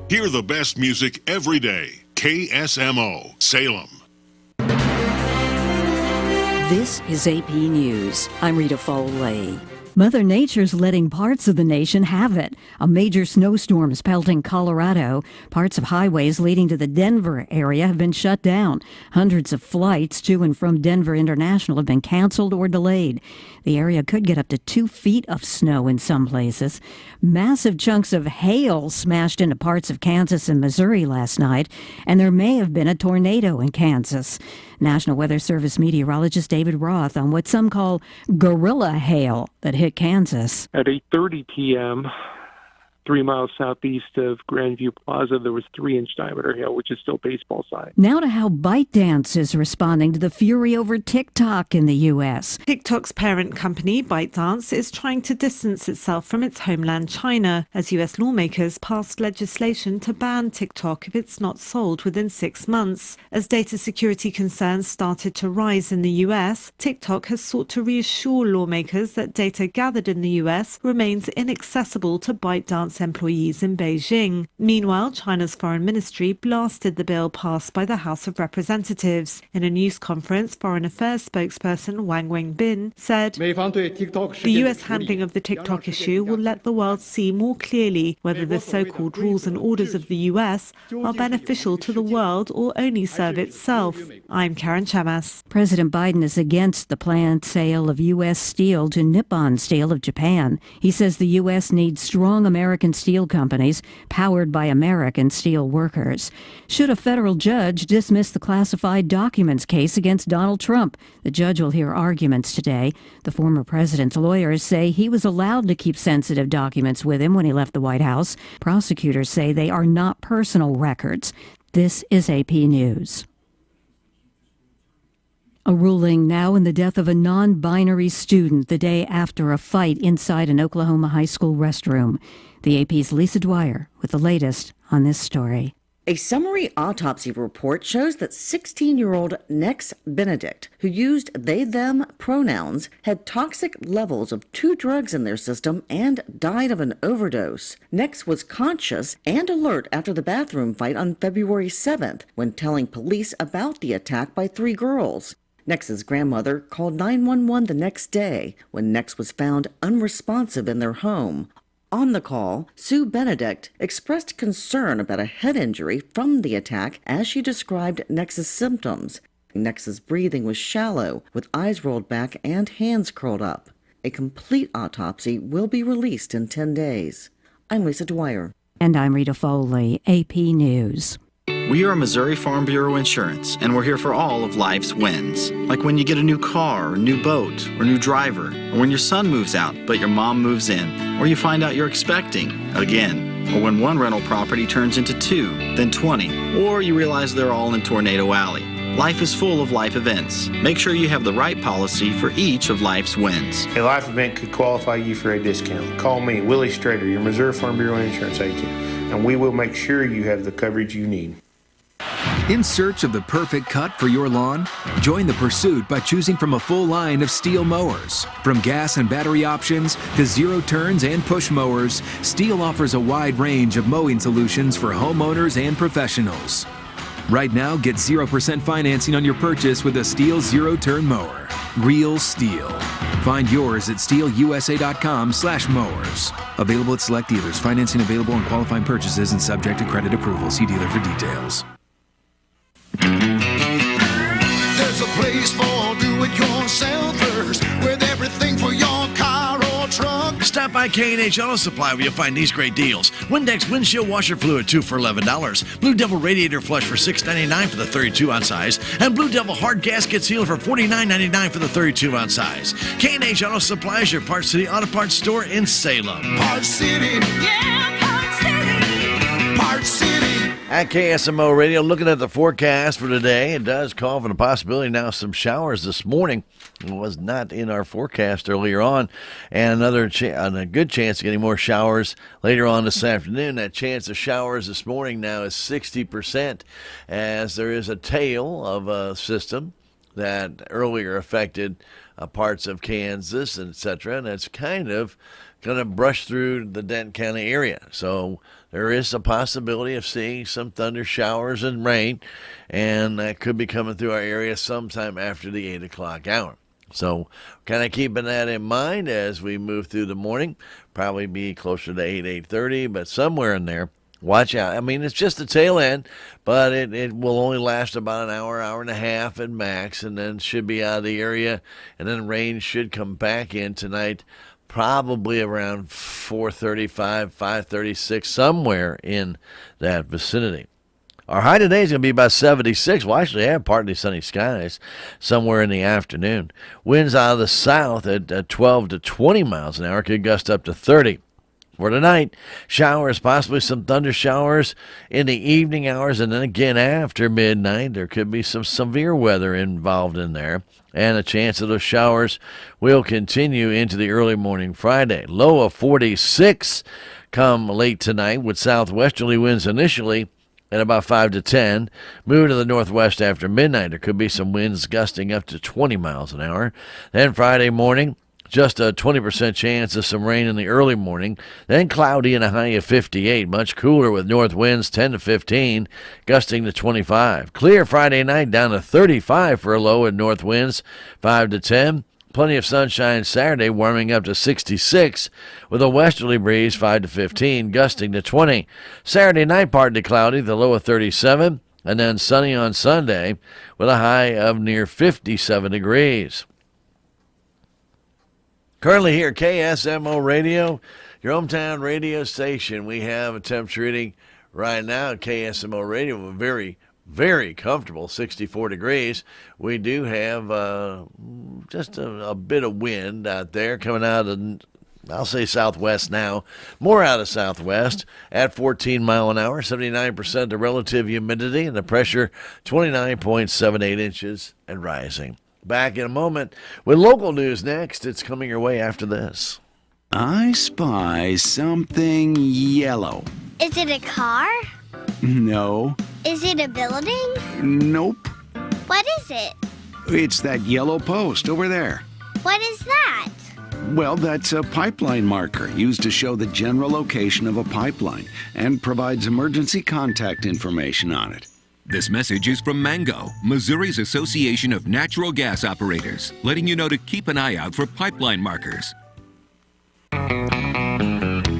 Hear the best music every day. KSMO, Salem. This is AP News. I'm Rita Foley. Mother Nature's letting parts of the nation have it. A major snowstorm is pelting Colorado. Parts of highways leading to the Denver area have been shut down. Hundreds of flights to and from Denver International have been canceled or delayed. The area could get up to 2 feet of snow in some places. Massive chunks of hail smashed into parts of Kansas and Missouri last night, and there may have been a tornado in Kansas. National Weather Service meteorologist David Roth on what some call gorilla hail that hit Kansas. At 8:30 p.m., 3 miles southeast of Grandview Plaza, there was 3-inch diameter hail, which is still baseball size. Now to how ByteDance is responding to the fury over TikTok in the U.S. TikTok's parent company, ByteDance, is trying to distance itself from its homeland, China, as U.S. lawmakers passed legislation to ban TikTok if it's not sold within 6 months. As data security concerns started to rise in the U.S., TikTok has sought to reassure lawmakers that data gathered in the U.S. remains inaccessible to ByteDance employees in Beijing. Meanwhile, China's foreign ministry blasted the bill passed by the House of Representatives. In a news conference, Foreign Affairs spokesperson Wang Wenbin said, "The U.S. handling of the TikTok issue will let the world see more clearly whether the so-called rules and orders of the U.S. are beneficial to the world or only serve itself." I'm Karen Chamas. President Biden is against the planned sale of U.S. steel to Nippon Steel of Japan. He says the U.S. needs strong American steel companies powered by American steel workers. Should a federal judge dismiss the classified documents case against Donald Trump? The judge will hear arguments today. The former president's lawyers say he was allowed to keep sensitive documents with him when he left the White House. Prosecutors say they are not personal records. This is AP News. A ruling now in the death of a non-binary student the day after a fight inside an Oklahoma high school restroom. The AP's Lisa Dwyer with the latest on this story. A summary autopsy report shows that 16-year-old Nex Benedict, who used they-them pronouns, had toxic levels of 2 drugs in their system and died of an overdose. Nex was conscious and alert after the bathroom fight on February 7th when telling police about the attack by 3 girls. Nex's grandmother called 911 the next day when Nex was found unresponsive in their home. On the call, Sue Benedict expressed concern about a head injury from the attack as she described Nex's symptoms. Nex's breathing was shallow, with eyes rolled back and hands curled up. A complete autopsy will be released in 10 days. I'm Lisa Dwyer. And I'm Rita Foley, AP News. We are Missouri Farm Bureau Insurance, and we're here for all of life's wins. Like when you get a new car, or new boat, or new driver, or when your son moves out, but your mom moves in, or you find out you're expecting again, or when one rental property turns into 2, then 20, or you realize they're all in Tornado Alley. Life is full of life events. Make sure you have the right policy for each of life's wins. A life event could qualify you for a discount. Call me, Willie Strader, your Missouri Farm Bureau Insurance agent, and we will make sure you have the coverage you need. In search of the perfect cut for your lawn? Join the pursuit by choosing from a full line of Steel mowers. From gas and battery options to zero turns and push mowers, Steel offers a wide range of mowing solutions for homeowners and professionals. Right now, get 0% financing on your purchase with a Steel zero-turn mower. Real Steel. Find yours at steelusa.com/mowers. Available at select dealers. Financing available on qualifying purchases and subject to credit approval. See dealer for details. There's a place for do-it-yourselfers with everything for your car or truck. Stop by K&H Auto Supply where you'll find these great deals. Windex windshield washer fluid 2 for $11. Blue Devil radiator flush for $6.99 for the 32-ounce size. And Blue Devil hard gasket seal for $49.99 for the 32-ounce size. K&H Auto Supply is your Parts City Auto Parts store in Salem. Parts City. Yeah, Parts City. Parts City. At KSMO Radio, looking at the forecast for today, it does call for the possibility now some showers this morning. It was not in our forecast earlier on, and a good chance of getting more showers later on this afternoon. That chance of showers this morning now is 60%, as there is a tail of a system that earlier affected parts of Kansas, etc., and it's kind of going to brush through the Denton County area. So there is a possibility of seeing some thunder showers and rain, and that could be coming through our area sometime after the 8 o'clock hour. So kind of keeping that in mind as we move through the morning. Probably be closer to 8:30, but somewhere in there. Watch out. I mean, it's just the tail end, but it will only last about an hour, hour and a half at max, and then should be out of the area. And then rain should come back in tonight, probably around 4:35, 5:36, somewhere in that vicinity. Our high today is going to be about 76. We'll actually have partly sunny skies somewhere in the afternoon. Winds out of the south at 12 to 20 miles an hour could gust up to 30. For tonight, showers, possibly some thunder showers in the evening hours, and then again after midnight. There could be some severe weather involved in there, and a chance of those showers will continue into the early morning Friday. Low of 46 come late tonight with southwesterly winds initially at about 5 to 10. Move to the northwest after midnight. There could be some winds gusting up to 20 miles an hour. Then Friday morning, just a 20% chance of some rain in the early morning. Then cloudy and a high of 58. Much cooler with north winds 10 to 15, gusting to 25. Clear Friday night down to 35 for a low and north winds 5 to 10. Plenty of sunshine Saturday, warming up to 66 with a westerly breeze 5 to 15, gusting to 20. Saturday night partly cloudy, the low of 37, and then sunny on Sunday with a high of near 57 degrees. Currently here, KSMO Radio, your hometown radio station. We have a temperature reading right now at KSMO Radio, very, very comfortable, 64 degrees. We do have just a bit of wind out there coming out of, I'll say southwest now, more out of southwest at 14 mile an hour, 79% the relative humidity, and the pressure 29.78 inches and rising. Back in a moment with local news next. It's coming your way after this. I spy something yellow. Is it a car? No. Is it a building? Nope. What is it? It's that yellow post over there. What is that? Well, that's a pipeline marker used to show the general location of a pipeline and provides emergency contact information on it. This message is from Mango, Missouri's Association of Natural Gas Operators, letting you know to keep an eye out for pipeline markers.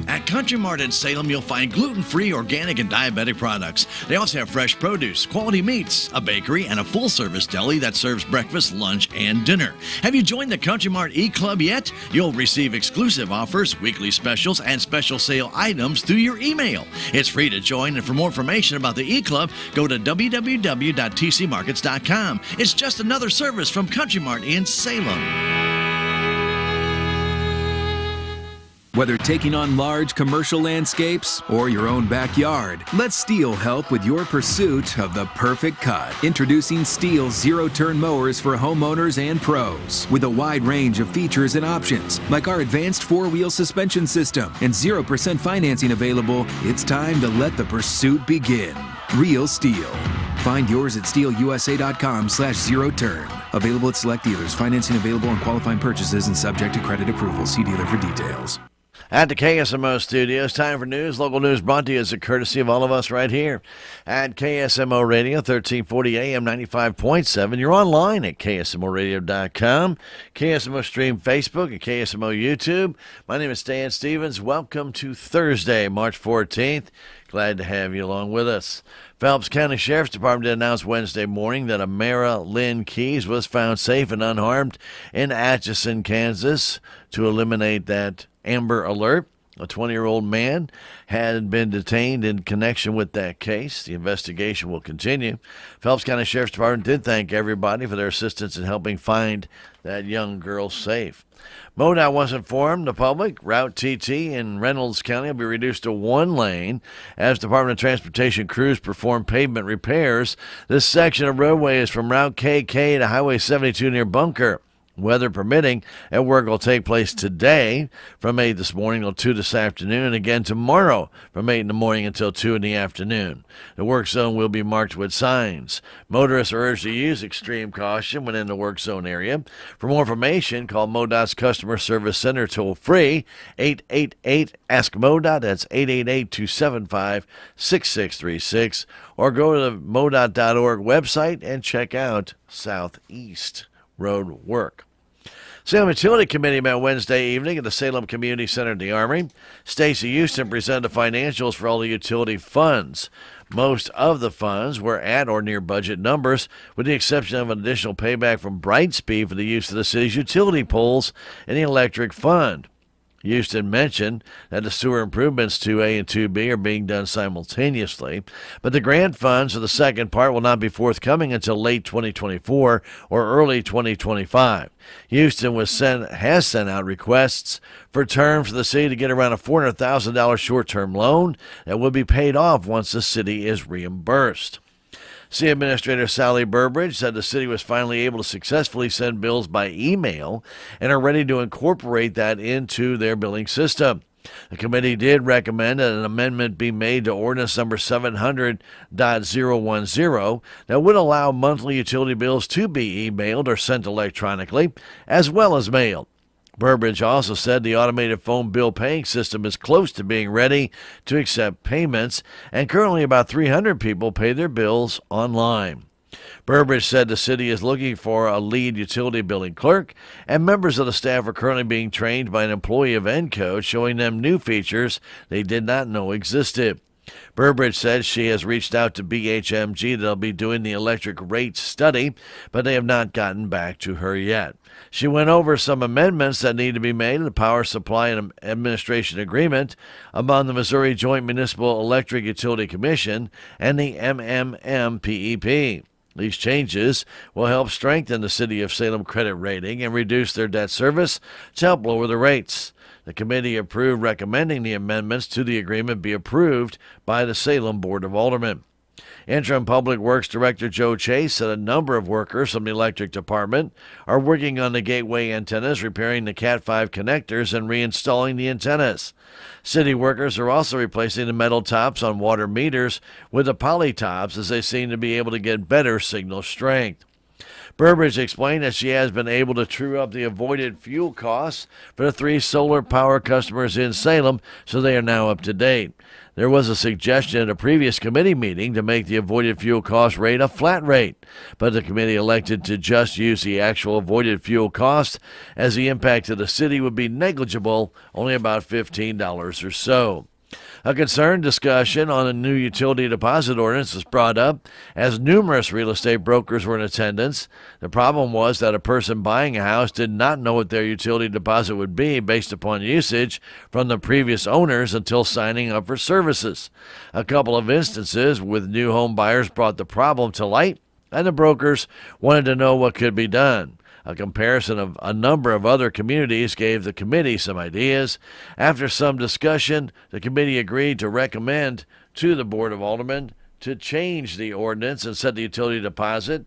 At Country Mart in Salem, you'll find gluten-free, organic, and diabetic products. They also have fresh produce, quality meats, a bakery, and a full-service deli that serves breakfast, lunch, and dinner. Have you joined the Country Mart e-Club yet? You'll receive exclusive offers, weekly specials, and special sale items through your email. It's free to join, and for more information about the e-Club, go to www.tcmarkets.com. It's just another service from Country Mart in Salem. Whether taking on large commercial landscapes or your own backyard, let Steel help with your pursuit of the perfect cut. Introducing Steel zero-turn mowers for homeowners and pros. With a wide range of features and options, like our advanced four-wheel suspension system and 0% financing available, it's time to let the pursuit begin. Real Steel. Find yours at steelusa.com/zero-turn. Available at select dealers. Financing available on qualifying purchases and subject to credit approval. See dealer for details. At the KSMO studios, time for news. Local news brought to you as a courtesy of all of us right here at KSMO Radio, 1340 AM, 95.7. You're online at KSMOradio.com, KSMO Stream Facebook, and KSMO YouTube. My name is Stan Stevens. Welcome to Thursday, March 14th. Glad to have you along with us. Phelps County Sheriff's Department announced Wednesday morning that Amara Lynn Keys was found safe and unharmed in Atchison, Kansas. To eliminate that Amber Alert, a 20-year-old man had been detained in connection with that case. The investigation will continue. Phelps County Sheriff's Department did thank everybody for their assistance in helping find that young girl safe. MoDOT was informed the public Route TT in Reynolds County will be reduced to one lane as Department of Transportation crews perform pavement repairs. This section of roadway is from Route KK to Highway 72 near Bunker. Weather permitting, and work will take place today from 8 this morning till 2 this afternoon, and again tomorrow from 8 in the morning until 2 in the afternoon. The work zone will be marked with signs. Motorists are urged to use extreme caution when in the work zone area. For more information, call MoDOT's Customer Service Center toll-free, 888-ASK-MoDOT, that's 888-275-6636, or go to the MoDOT.org website and check out Southeast Road work. Salem Utility Committee met Wednesday evening at the Salem Community Center at the Armory. Stacey Houston presented the financials for all the utility funds. Most of the funds were at or near budget numbers, with the exception of an additional payback from Brightspeed for the use of the city's utility poles in the electric fund. Houston mentioned that the sewer improvements 2A and 2B are being done simultaneously, but the grant funds for the second part will not be forthcoming until late 2024 or early 2025. Houston has sent out requests for terms for the city to get around a $400,000 short-term loan that will be paid off once the city is reimbursed. City Administrator Sally Burbridge said the city was finally able to successfully send bills by email and are ready to incorporate that into their billing system. The committee did recommend that an amendment be made to ordinance number 700.010 that would allow monthly utility bills to be emailed or sent electronically, as well as mailed. Burbridge also said the automated phone bill paying system is close to being ready to accept payments, and currently about 300 people pay their bills online. Burbridge said the city is looking for a lead utility billing clerk, and members of the staff are currently being trained by an employee of Encode, showing them new features they did not know existed. Burbridge said she has reached out to BHMG that'll be doing the electric rate study, but they have not gotten back to her yet. She went over some amendments that need to be made in the Power Supply and Administration Agreement among the Missouri Joint Municipal Electric Utility Commission and the MMMPEP. These changes will help strengthen the City of Salem credit rating and reduce their debt service to help lower the rates. The committee approved recommending the amendments to the agreement be approved by the Salem Board of Aldermen. Interim Public Works Director Joe Chase said a number of workers from the electric department are working on the gateway antennas, repairing the Cat 5 connectors, and reinstalling the antennas. City workers are also replacing the metal tops on water meters with the poly tops, as they seem to be able to get better signal strength. Burbridge explained that she has been able to true up the avoided fuel costs for the 3 solar power customers in Salem, so they are now up to date. There was a suggestion at a previous committee meeting to make the avoided fuel cost rate a flat rate, but the committee elected to just use the actual avoided fuel cost, as the impact to the city would be negligible, only about $15 or so. A concerned discussion on a new utility deposit ordinance was brought up as numerous real estate brokers were in attendance. The problem was that a person buying a house did not know what their utility deposit would be based upon usage from the previous owners until signing up for services. A couple of instances with new home buyers brought the problem to light, and the brokers wanted to know what could be done. A comparison of a number of other communities gave the committee some ideas. After some discussion, the committee agreed to recommend to the Board of Aldermen to change the ordinance and set the utility deposit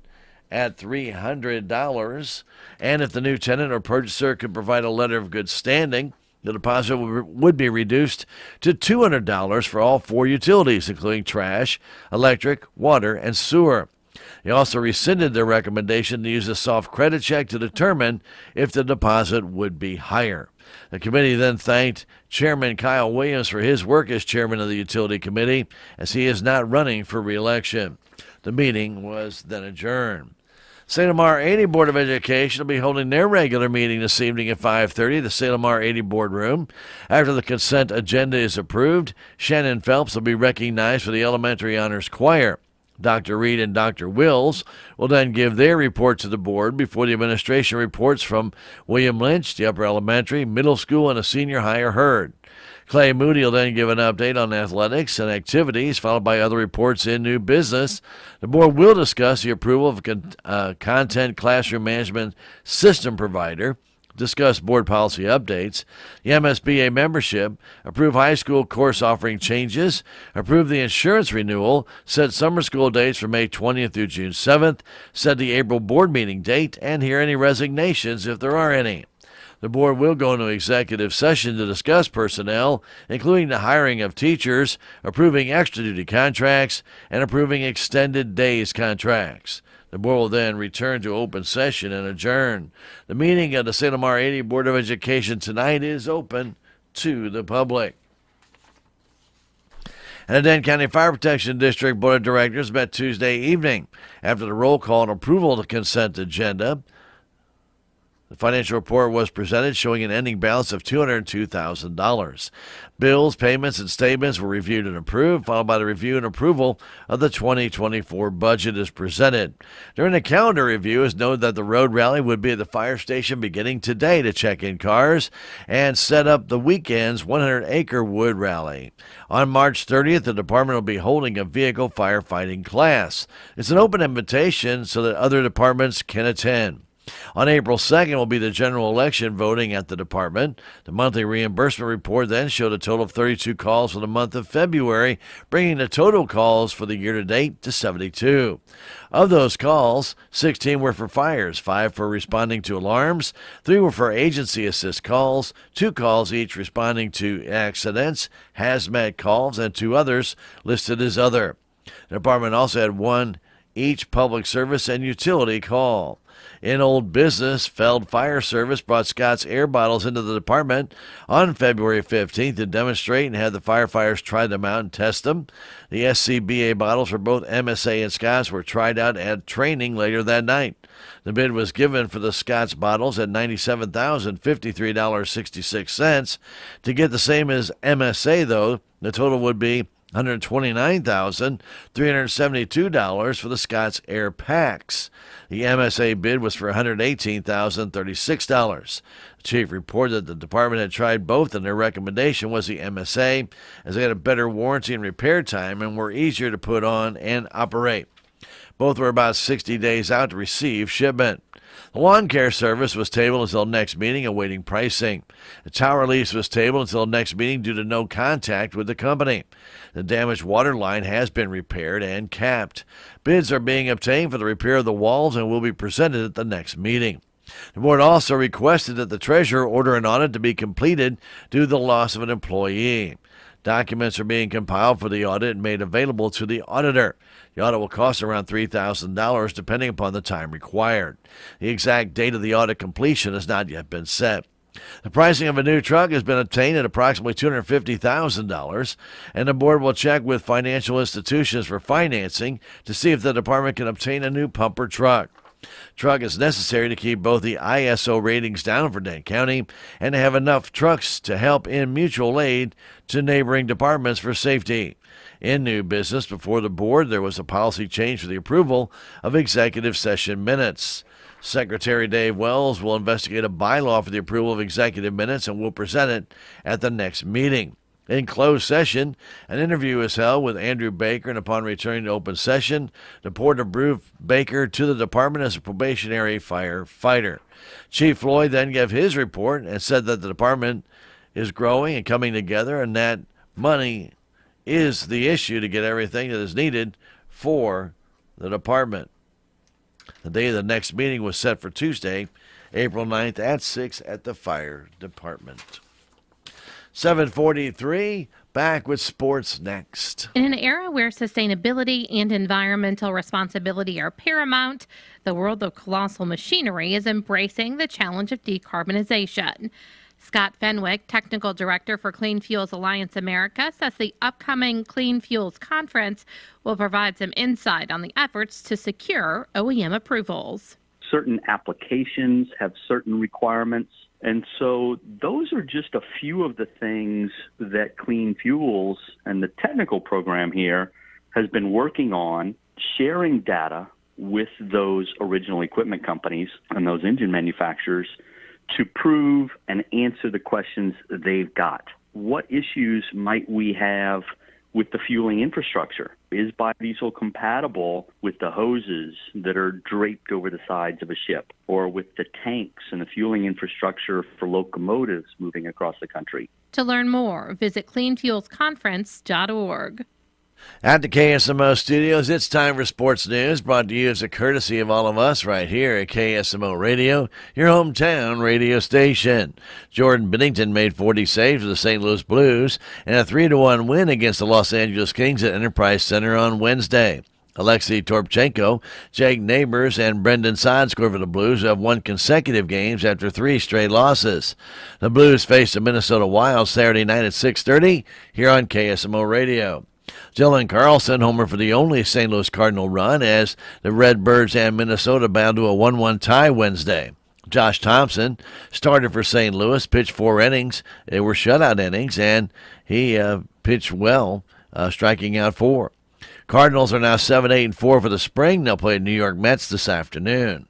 at $300. And if the new tenant or purchaser could provide a letter of good standing, the deposit would be reduced to $200 for all 4 utilities, including trash, electric, water, and sewer. They also rescinded their recommendation to use a soft credit check to determine if the deposit would be higher. The committee then thanked Chairman Kyle Williams for his work as chairman of the Utility Committee, as he is not running for re-election. The meeting was then adjourned. Salem R80 Board of Education will be holding their regular meeting this evening at 5:30, the Salem R80 boardroom. After the consent agenda is approved, Shannon Phelps will be recognized for the Elementary Honors Choir. Dr. Reed and Dr. Wills will then give their report to the board before the administration reports from William Lynch, the upper elementary, middle school, and a senior high are heard. Clay Moody will then give an update on athletics and activities, followed by other reports in new business. The board will discuss the approval of a content classroom management system provider. discuss board policy updates, the MSBA membership, approve high school course offering changes, approve the insurance renewal, set summer school dates for May 20th through June 7th, set the April board meeting date, and hear any resignations if there are any. The board will go into executive session to discuss personnel, including the hiring of teachers, approving extra duty contracts, and approving extended days contracts. The board will then return to open session and adjourn. The meeting of the St. Lamar 80 Board of Education tonight is open to the public. And the Denton County Fire Protection District Board of Directors met Tuesday evening. After the roll call and approval of the consent agenda, the financial report was presented showing an ending balance of $202,000. Bills, payments, and statements were reviewed and approved, followed by the review and approval of the 2024 budget as presented. During the calendar review, it was noted that the road rally would be at the fire station beginning today to check in cars and set up the weekend's 100-acre wood rally. On March 30th, the department will be holding a vehicle firefighting class. It's an open invitation so that other departments can attend. On April 2nd will be the general election voting at the department. The monthly reimbursement report then showed a total of 32 calls for the month of February, bringing the total calls for the year-to-date to 72. Of those calls, 16 were for fires, 5 for responding to alarms, 3 were for agency assist calls, 2 calls each responding to accidents, hazmat calls, and 2 others listed as other. The department also had 1 each public service and utility call. In old business, Feld Fire Service brought Scott's air bottles into the department on February 15th to demonstrate and have the firefighters try them out and test them. The SCBA bottles for both MSA and Scott's were tried out at training later that night. The bid was given for the Scott's bottles at $97,053.66. To get the same as MSA, though, the total would be $129,372 for the Scott's Air Packs. The MSA bid was for $118,036. The chief reported that the department had tried both, and their recommendation was the MSA, as they had a better warranty and repair time and were easier to put on and operate. Both were about 60 days out to receive shipment. The lawn care service was tabled until next meeting, awaiting pricing. The tower lease was tabled until next meeting due to no contact with the company. The damaged water line has been repaired and capped. Bids are being obtained for the repair of the walls and will be presented at the next meeting. The board also requested that the treasurer order an audit to be completed due to the loss of an employee. Documents are being compiled for the audit and made available to the auditor. The audit will cost around $3,000 depending upon the time required. The exact date of the audit completion has not yet been set. The pricing of a new truck has been obtained at approximately $250,000, and the board will check with financial institutions for financing to see if the department can obtain a new pumper truck. Truck is necessary to keep both the ISO ratings down for Denton County and to have enough trucks to help in mutual aid to neighboring departments for safety. In new business before the board, there was a policy change for the approval of executive session minutes. Secretary Dave Wells will investigate a bylaw for the approval of executive minutes and will present it at the next meeting. In closed session, an interview is held with Andrew Baker, and upon returning to open session, the board approved Baker to the department as a probationary firefighter. Chief Floyd then gave his report and said that the department is growing and coming together, and that money is the issue to get everything that is needed for the department. The day of the next meeting was set for Tuesday, April 9th at 6 at the fire department. 7:43, back with sports next. In an era where sustainability and environmental responsibility are paramount, the world of colossal machinery is embracing the challenge of decarbonization. Scott Fenwick, Technical Director for Clean Fuels Alliance America, says the upcoming Clean Fuels Conference will provide some insight on the efforts to secure OEM approvals. Certain applications have certain requirements, and so those are just a few of the things that Clean Fuels and the technical program here has been working on, sharing data with those original equipment companies and those engine manufacturers to prove and answer the questions they've got. What issues might we have with the fueling infrastructure. Is biodiesel compatible with the hoses that are draped over the sides of a ship, or with the tanks and the fueling infrastructure for locomotives moving across the country? To learn more, visit cleanfuelsconference.org. At the KSMO studios, it's time for sports news, brought to you as a courtesy of all of us right here at KSMO Radio, your hometown radio station. Jordan Bennington made 40 saves for the St. Louis Blues in a 3-1 win against the Los Angeles Kings at Enterprise Center on Wednesday. Alexei Torpchenko, Jake Neighbors, and Brendan Saad scored for the Blues, who have won consecutive games after 3 straight losses. The Blues face the Minnesota Wild Saturday night at 6:30 here on KSMO Radio. Dylan Carlson homer for the only St. Louis Cardinal run as the Redbirds and Minnesota bound to a 1-1 tie Wednesday. Josh Thompson started for St. Louis, pitched 4 innings. They were shutout innings, and he pitched well, striking out 4. Cardinals are now 7-8-4 for the spring. They'll play the New York Mets this afternoon.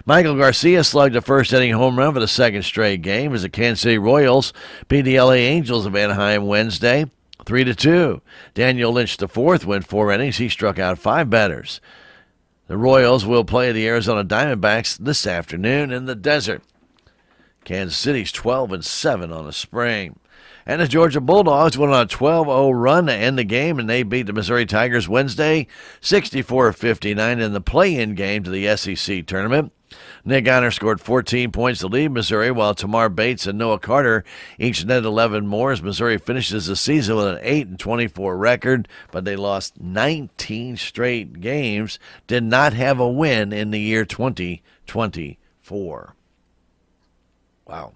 Michael Garcia slugged a first-inning home run for the second straight game as the Kansas City Royals beat the LA Angels of Anaheim Wednesday 3-2. Daniel Lynch IV went 4 innings. He struck out 5 batters. The Royals will play the Arizona Diamondbacks this afternoon in the desert. Kansas City's 12-7 on the spring. And the Georgia Bulldogs went on a 12-0 run to end the game, and they beat the Missouri Tigers Wednesday 64-59 in the play-in game to the SEC tournament. Nick Honor scored 14 points to lead Missouri, while Tamar Bates and Noah Carter each netted 11 more as Missouri finishes the season with an 8-24 record, but they lost 19 straight games, did not have a win in the year 2024. Wow.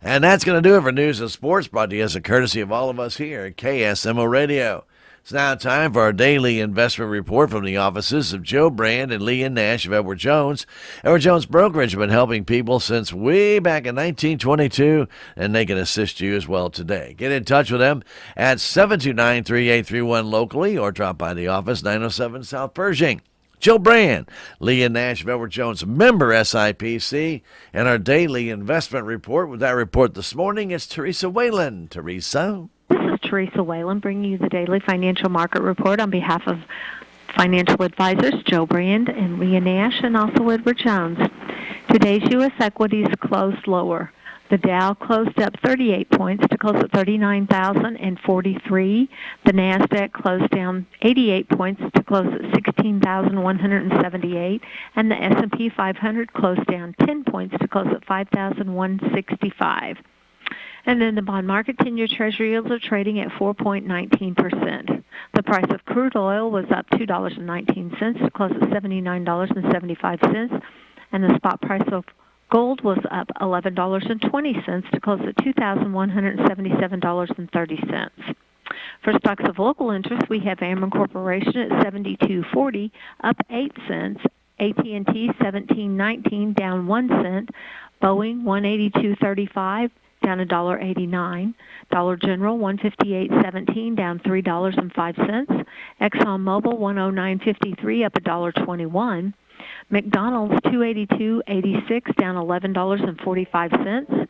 And that's going to do it for News and Sports, brought to you as a courtesy of all of us here at KSMO Radio. It's now time for our daily investment report from the offices of Joe Brand and Leah Nash of Edward Jones. Edward Jones Brokerage has been helping people since way back in 1922, and they can assist you as well today. Get in touch with them at 729-3831 locally or drop by the office, 907 South Pershing. Joe Brand, Leah Nash of Edward Jones, member SIPC, and our daily investment report. With that report this morning, it's Teresa Whalen. Teresa? This is Teresa Whalen bringing you the daily financial market report on behalf of financial advisors Joe Brand and Leah Nash and also Edward Jones. Today's U.S. equities closed lower. The Dow closed up 38 points to close at 39,043. The NASDAQ closed down 88 points to close at 16,178. And the S&P 500 closed down 10 points to close at 5,165. And then the bond market 10-year Treasury yields are trading at 4.19%. The price of crude oil was up $2.19 to close at $79.75. And the spot price of gold was up $11.20 to close at $2,177.30. For stocks of local interest, we have Ameren Corporation at $72.40, up 8 cents. AT&T $17.19, down 1 cent. Boeing $182.35, down $1.89. Dollar General $158.17, down $3.05. ExxonMobil $109.53, up $1.21. McDonald's $282.86, down $11.45.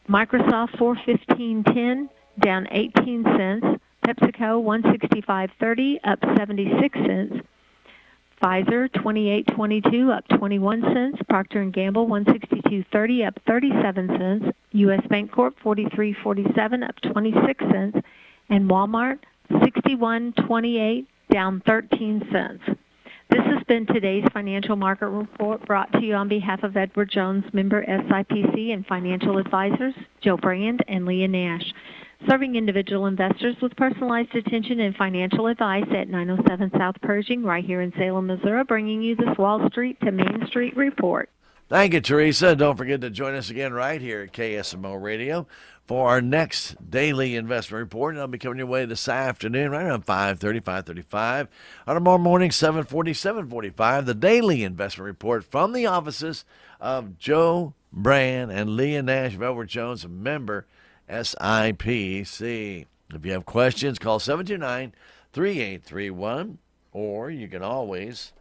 Microsoft $415.10, down 18 cents. PepsiCo $165.30, up 76 cents. Pfizer $28.22, up 21 cents. Procter & Gamble $162.30, up 37 cents. U.S. Bancorp $43.47, up 26 cents. And Walmart $61.28, down 13 cents. This has been today's financial market report brought to you on behalf of Edward Jones, member SIPC, and financial advisors Joe Brand and Leah Nash, serving individual investors with personalized attention and financial advice at 907 South Pershing, right here in Salem, Missouri, bringing you this Wall Street to Main Street report. Thank you, Teresa. Don't forget to join us again right here at KSMO Radio for our next daily investment report. It'll be coming your way this afternoon, right around 5:30, 5:35. On tomorrow morning, 7:40, 7:45, the daily investment report from the offices of Joe Brand and Leah Nash of Edward Jones, a member SIPC. If you have questions, call 729-3831, or you can always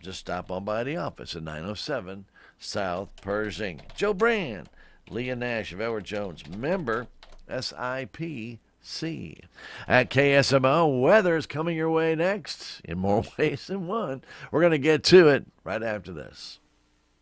just stop on by the office at 907 South Pershing. Joe Brand, Leah Nash of Edward Jones, member SIPC. see. At KSMO, weather's coming your way next in more ways than one. We're going to get to it right after this.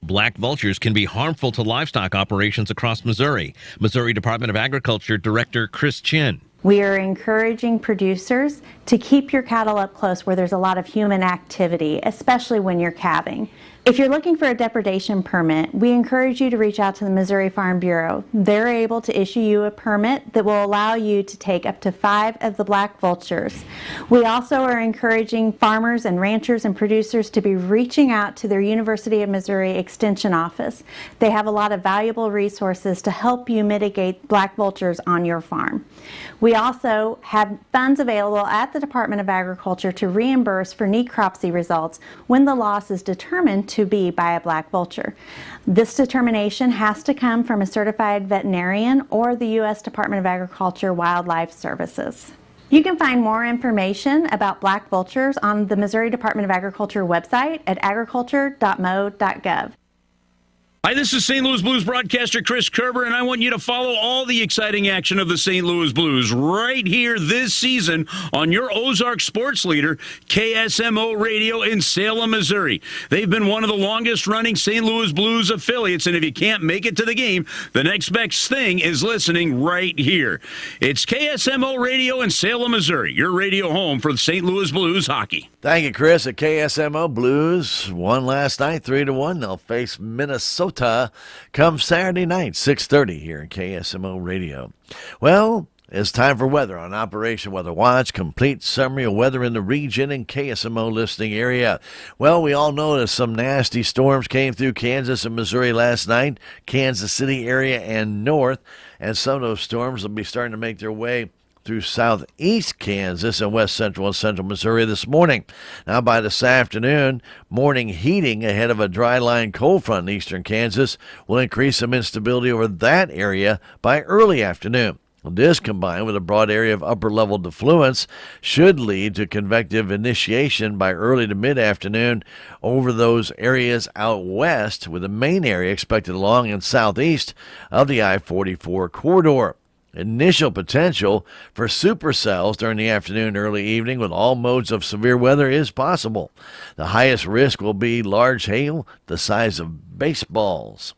Black vultures can be harmful to livestock operations across Missouri. Missouri Department of Agriculture Director Chris Chin. We are encouraging producers to keep your cattle up close where there's a lot of human activity, especially when you're calving. If you're looking for a depredation permit, we encourage you to reach out to the Missouri Farm Bureau. They're able to issue you a permit that will allow you to take up to 5 of the black vultures. We also are encouraging farmers and ranchers and producers to be reaching out to their University of Missouri Extension office. They have a lot of valuable resources to help you mitigate black vultures on your farm. We also have funds available at the Department of Agriculture to reimburse for necropsy results when the loss is determined to be by a black vulture. This determination has to come from a certified veterinarian or the U.S. Department of Agriculture Wildlife Services. You can find more information about black vultures on the Missouri Department of Agriculture website at agriculture.mo.gov. Hi, this is St. Louis Blues broadcaster Chris Kerber, and I want you to follow all the exciting action of the St. Louis Blues right here this season on your Ozark sports leader, KSMO Radio in Salem, Missouri. They've been one of the longest-running St. Louis Blues affiliates, and if you can't make it to the game, the next best thing is listening right here. It's KSMO Radio in Salem, Missouri, your radio home for the St. Louis Blues hockey. Thank you, Chris. At KSMO, Blues won last night 3-1. They'll face Minnesota come Saturday night, 6:30 here in KSMO Radio. Well, it's time for weather on Operation Weather Watch. Complete summary of weather in the region and KSMO listening area. Well, we all know that some nasty storms came through Kansas and Missouri last night, Kansas City area and north, and some of those storms will be starting to make their way through southeast Kansas and west central and central Missouri this morning. Now, by this afternoon, morning heating ahead of a dry line cold front in eastern Kansas will increase some instability over that area by early afternoon. This, combined with a broad area of upper-level defluence, should lead to convective initiation by early to mid-afternoon over those areas out west, with the main area expected along and southeast of the I-44 corridor. Initial potential for supercells during the afternoon, early evening with all modes of severe weather is possible. The highest risk will be large hail the size of baseballs.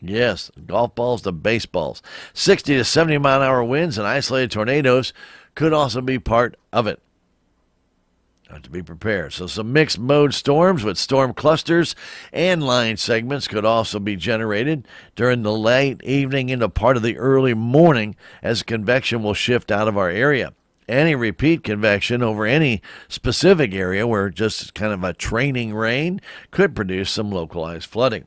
Yes, golf balls to baseballs. 60 to 70 mile-an-hour winds and isolated tornadoes could also be part of it. Have to be prepared. So some mixed mode storms with storm clusters and line segments could also be generated during the late evening into part of the early morning as convection will shift out of our area. Any repeat convection over any specific area where just kind of a training rain could produce some localized flooding.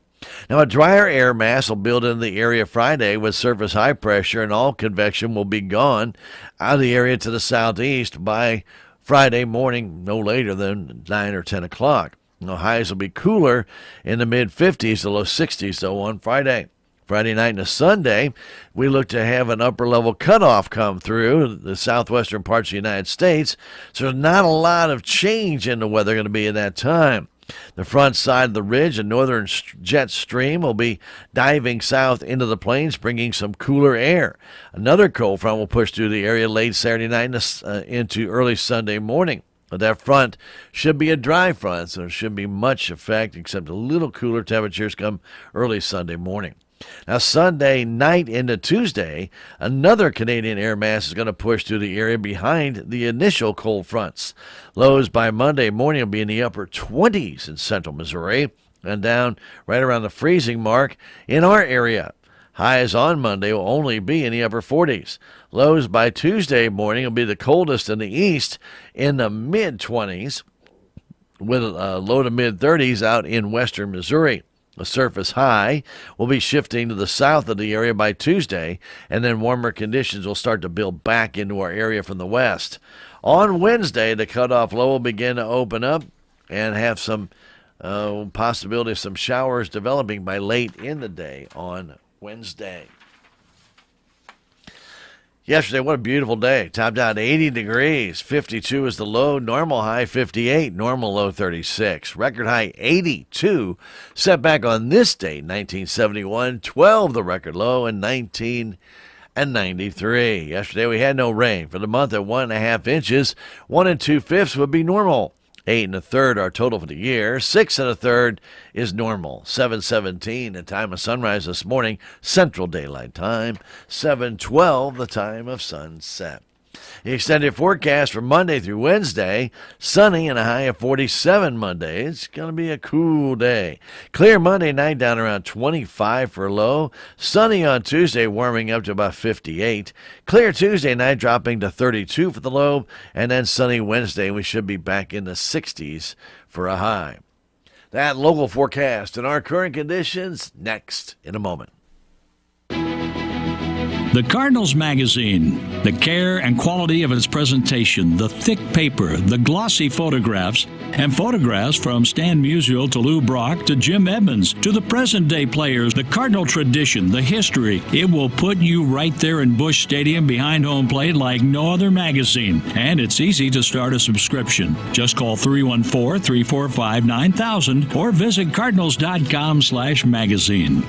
Now, a drier air mass will build into the area Friday with surface high pressure, and all convection will be gone out of the area to the southeast by Friday morning, no later than 9 or 10 o'clock. The highs will be cooler in the mid-50s to low 60s, though, on Friday. Friday night and Sunday, we look to have an upper-level cutoff come through the southwestern parts of the United States, so there's not a lot of change in the weather going to be at that time. The front side of the ridge, a northern jet stream, will be diving south into the plains, bringing some cooler air. Another cold front will push through the area late Saturday night into early Sunday morning. But that front should be a dry front, so there shouldn't be much effect except a little cooler temperatures come early Sunday morning. Now, Sunday night into Tuesday, another Canadian air mass is going to push through the area behind the initial cold fronts. Lows by Monday morning will be in the upper 20s in central Missouri and down right around the freezing mark in our area. Highs on Monday will only be in the upper 40s. Lows by Tuesday morning will be the coldest in the east in the mid-20s with low to mid-30s out in western Missouri. The surface high will be shifting to the south of the area by Tuesday, and then warmer conditions will start to build back into our area from the west. On Wednesday, the cutoff low will begin to open up and have some possibility of some showers developing by late in the day on Wednesday. Yesterday, what a beautiful day. Topped out 80 degrees. 52 is the low. Normal high 58. Normal low 36. Record high 82. Set back on this date, 1971. 12 the record low. And 19 and 93. Yesterday we had no rain. For the month at 1.5 inches, 1 2/5 would be normal. 8 1/3 our total for the year. 6 1/3 is normal. 7:17 the time of sunrise this morning, Central Daylight Time. 7:12 the time of sunset. The extended forecast for Monday through Wednesday, sunny and a high of 47 Monday. It's going to be a cool day. Clear Monday night down around 25 for a low. Sunny on Tuesday, warming up to about 58. Clear Tuesday night, dropping to 32 for the low. And then sunny Wednesday, we should be back in the 60s for a high. That local forecast and our current conditions next in a moment. The Cardinals magazine, the care and quality of its presentation, the thick paper, the glossy photographs, and photographs from Stan Musial to Lou Brock to Jim Edmonds to the present-day players, the Cardinal tradition, the history. It will put you right there in Busch Stadium behind home plate like no other magazine. And it's easy to start a subscription. Just call 314-345-9000 or visit cardinals.com/magazine.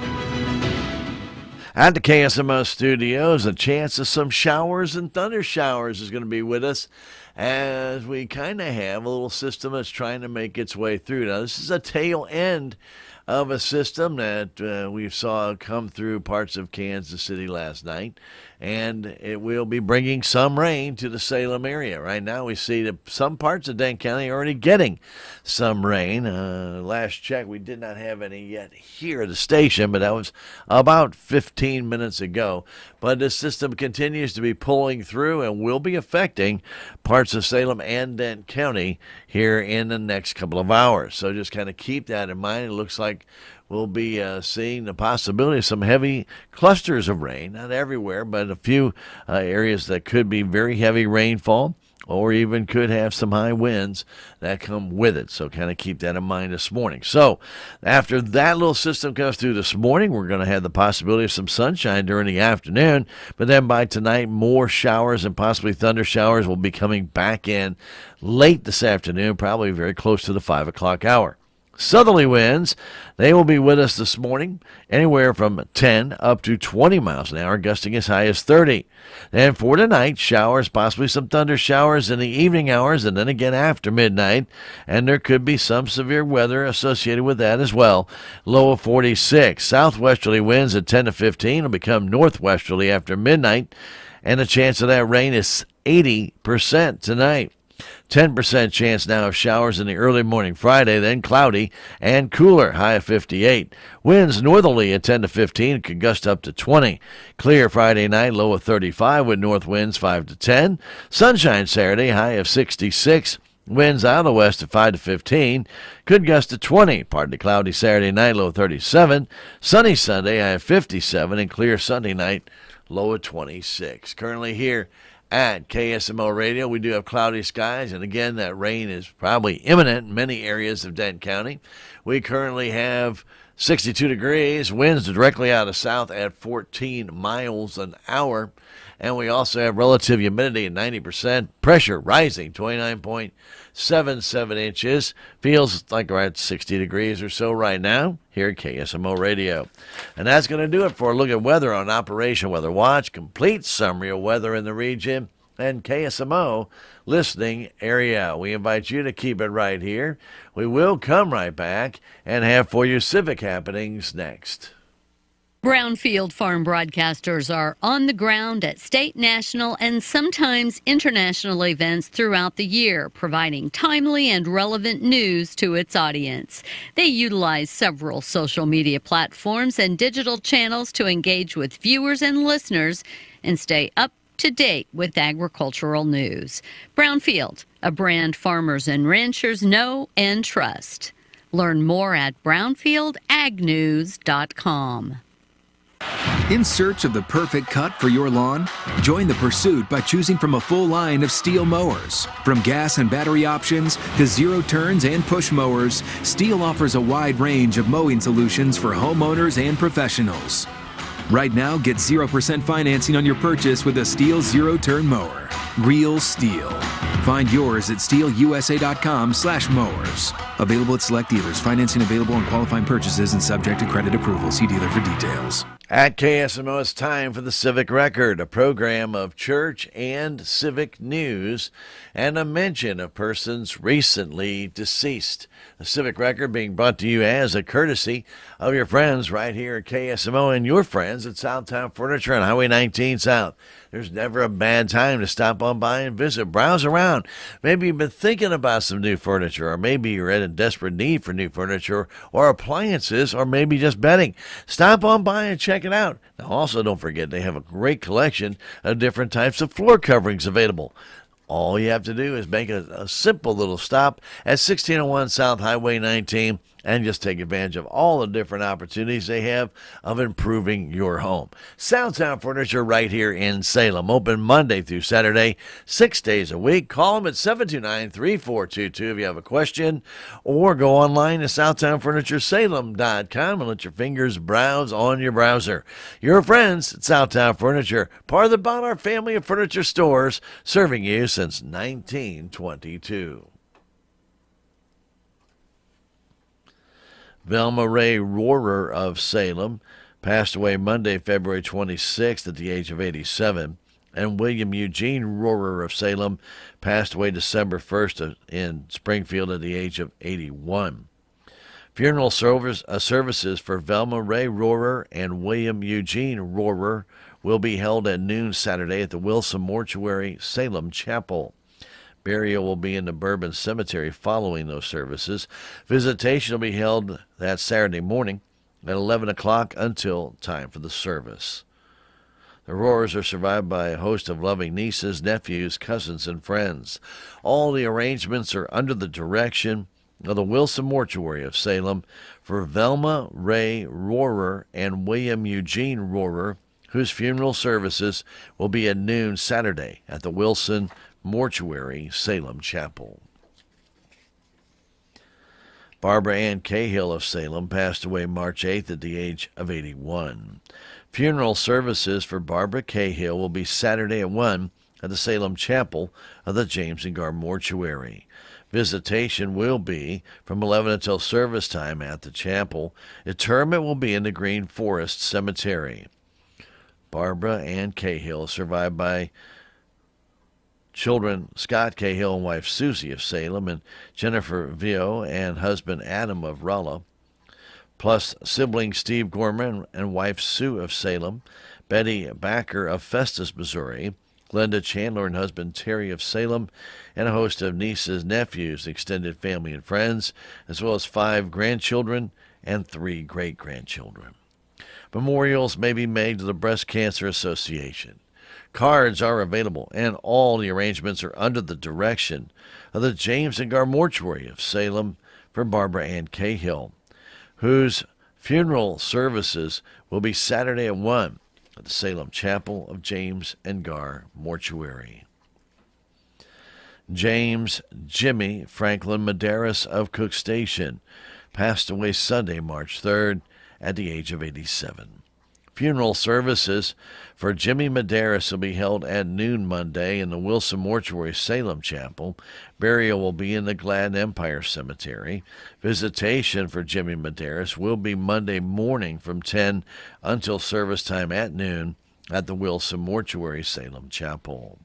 At the KSMO studios, a chance of some showers and thunder showers is going to be with us as we kind of have a little system that's trying to make its way through. Now, this is a tail end of a system that we saw come through parts of Kansas City last night, and it will be bringing some rain to the Salem area. Right now we see that some parts of Dane County are already getting some rain. Last check, we did not have any yet here at the station, but that was about 15 minutes ago. But this system continues to be pulling through and will be affecting parts of Salem and Dane County here in the next couple of hours. So just kind of keep that in mind. It looks like we'll be seeing the possibility of some heavy clusters of rain, not everywhere, but a few areas that could be very heavy rainfall or even could have some high winds that come with it. So kind of keep that in mind this morning. So after that little system comes through this morning, we're going to have the possibility of some sunshine during the afternoon. But then by tonight, more showers and possibly thunder showers will be coming back in late this afternoon, probably very close to the 5 o'clock hour. Southerly winds, they will be with us this morning, anywhere from 10 up to 20 miles an hour, gusting as high as 30. Then for tonight, showers, possibly some thunder showers in the evening hours, and then again after midnight, and there could be some severe weather associated with that as well. Low of 46. Southwesterly winds at 10 to 15 will become northwesterly after midnight, and the chance of that rain is 80% tonight. 10% chance now of showers in the early morning Friday, then cloudy and cooler, high of 58. Winds northerly at 10 to 15, could gust up to 20. Clear Friday night, low of 35 with north winds 5 to 10. Sunshine Saturday, high of 66. Winds out of the west at 5 to 15, could gust to 20. Partly cloudy Saturday night, low of 37. Sunny Sunday, high of 57, and clear Sunday night, low of 26. Currently here at KSMO Radio, we do have cloudy skies, and again, that rain is probably imminent in many areas of Denton County. We currently have 62 degrees, winds directly out of south at 14 miles an hour, and we also have relative humidity at 90%, pressure rising 29.77 inches. Feels like we're at 60 degrees or so right now here at KSMO Radio. And that's going to do it for a look at weather on Operation Weather Watch, complete summary of weather in the region and KSMO listening area. We invite you to keep it right here. We will come right back and have for you civic happenings next. Brownfield farm broadcasters are on the ground at state, national, and sometimes international events throughout the year, providing timely and relevant news to its audience. They utilize several social media platforms and digital channels to engage with viewers and listeners and stay up to date with agricultural news. Brownfield, a brand farmers and ranchers know and trust. Learn more at brownfieldagnews.com. In search of the perfect cut for your lawn? Join the pursuit by choosing from a full line of Steel mowers. From gas and battery options to zero turns and push mowers, Steel offers a wide range of mowing solutions for homeowners and professionals. Right now, get 0% financing on your purchase with a Steel zero-turn mower. Real Steel. Find yours at steelusa.com/mowers. Available at select dealers. Financing available on qualifying purchases and subject to credit approval. See dealer for details. At KSMO, it's time for the Civic Record, a program of church and civic news and a mention of persons recently deceased. The Civic Record being brought to you as a courtesy of your friends right here at KSMO and your friends at Southtown Furniture on Highway 19 South. There's never a bad time to stop on by and visit, browse around. Maybe you've been thinking about some new furniture, or maybe you're in a desperate need for new furniture or appliances, or maybe just bedding. Stop on by and check it out. Now, also, don't forget they have a great collection of different types of floor coverings available. All you have to do is make a simple little stop at 1601 South Highway 19 and just take advantage of all the different opportunities they have of improving your home. Southtown Furniture right here in Salem. Open Monday through Saturday, 6 days a week. Call them at 729-3422 if you have a question, or go online to SouthtownFurnitureSalem.com and let your fingers browse on your browser. Your friends at Southtown Furniture, part of the Ballard family of furniture stores, serving you since 1922. Velma Ray Rohrer of Salem passed away Monday, February 26th at the age of 87. And William Eugene Rohrer of Salem passed away December 1st in Springfield at the age of 81. Funeral services for Velma Ray Rohrer and William Eugene Rohrer will be held at noon Saturday at the Wilson Mortuary, Salem Chapel. Burial will be in the Bourbon Cemetery following those services. Visitation will be held that Saturday morning at 11 o'clock until time for the service. The Rohrers are survived by a host of loving nieces, nephews, cousins, and friends. All the arrangements are under the direction of the Wilson Mortuary of Salem for Velma Ray Rohrer and William Eugene Rohrer, whose funeral services will be at noon Saturday at the Wilson Mortuary, Salem Chapel. Barbara Ann Cahill of Salem passed away March 8th at the age of 81. Funeral services for Barbara Cahill will be Saturday at 1 at the Salem Chapel of the James and Gar Mortuary. Visitation will be from 11 until service time at the chapel. Interment will be in the Green Forest Cemetery. Barbara Ann Cahill, survived by children Scott Cahill and wife Susie of Salem, and Jennifer Vio and husband Adam of Rolla, plus siblings Steve Gorman and wife Sue of Salem, Betty Backer of Festus, Missouri, Glenda Chandler and husband Terry of Salem, and a host of nieces, nephews, extended family and friends, as well as 5 grandchildren and 3 great-grandchildren. Memorials may be made to the Breast Cancer Association. Cards are available, and all the arrangements are under the direction of the James and Gar Mortuary of Salem for Barbara Ann Cahill, whose funeral services will be Saturday at 1 at the Salem Chapel of James and Gar Mortuary. James Jimmy Franklin Medeiros of Cook Station passed away Sunday, March 3rd at the age of 87. Funeral services for Jimmy Medeiros will be held at noon Monday in the Wilson Mortuary, Salem Chapel. Burial will be in the Glad Empire Cemetery. Visitation for Jimmy Medeiros will be Monday morning from 10 until service time at noon at the Wilson Mortuary, Salem Chapel.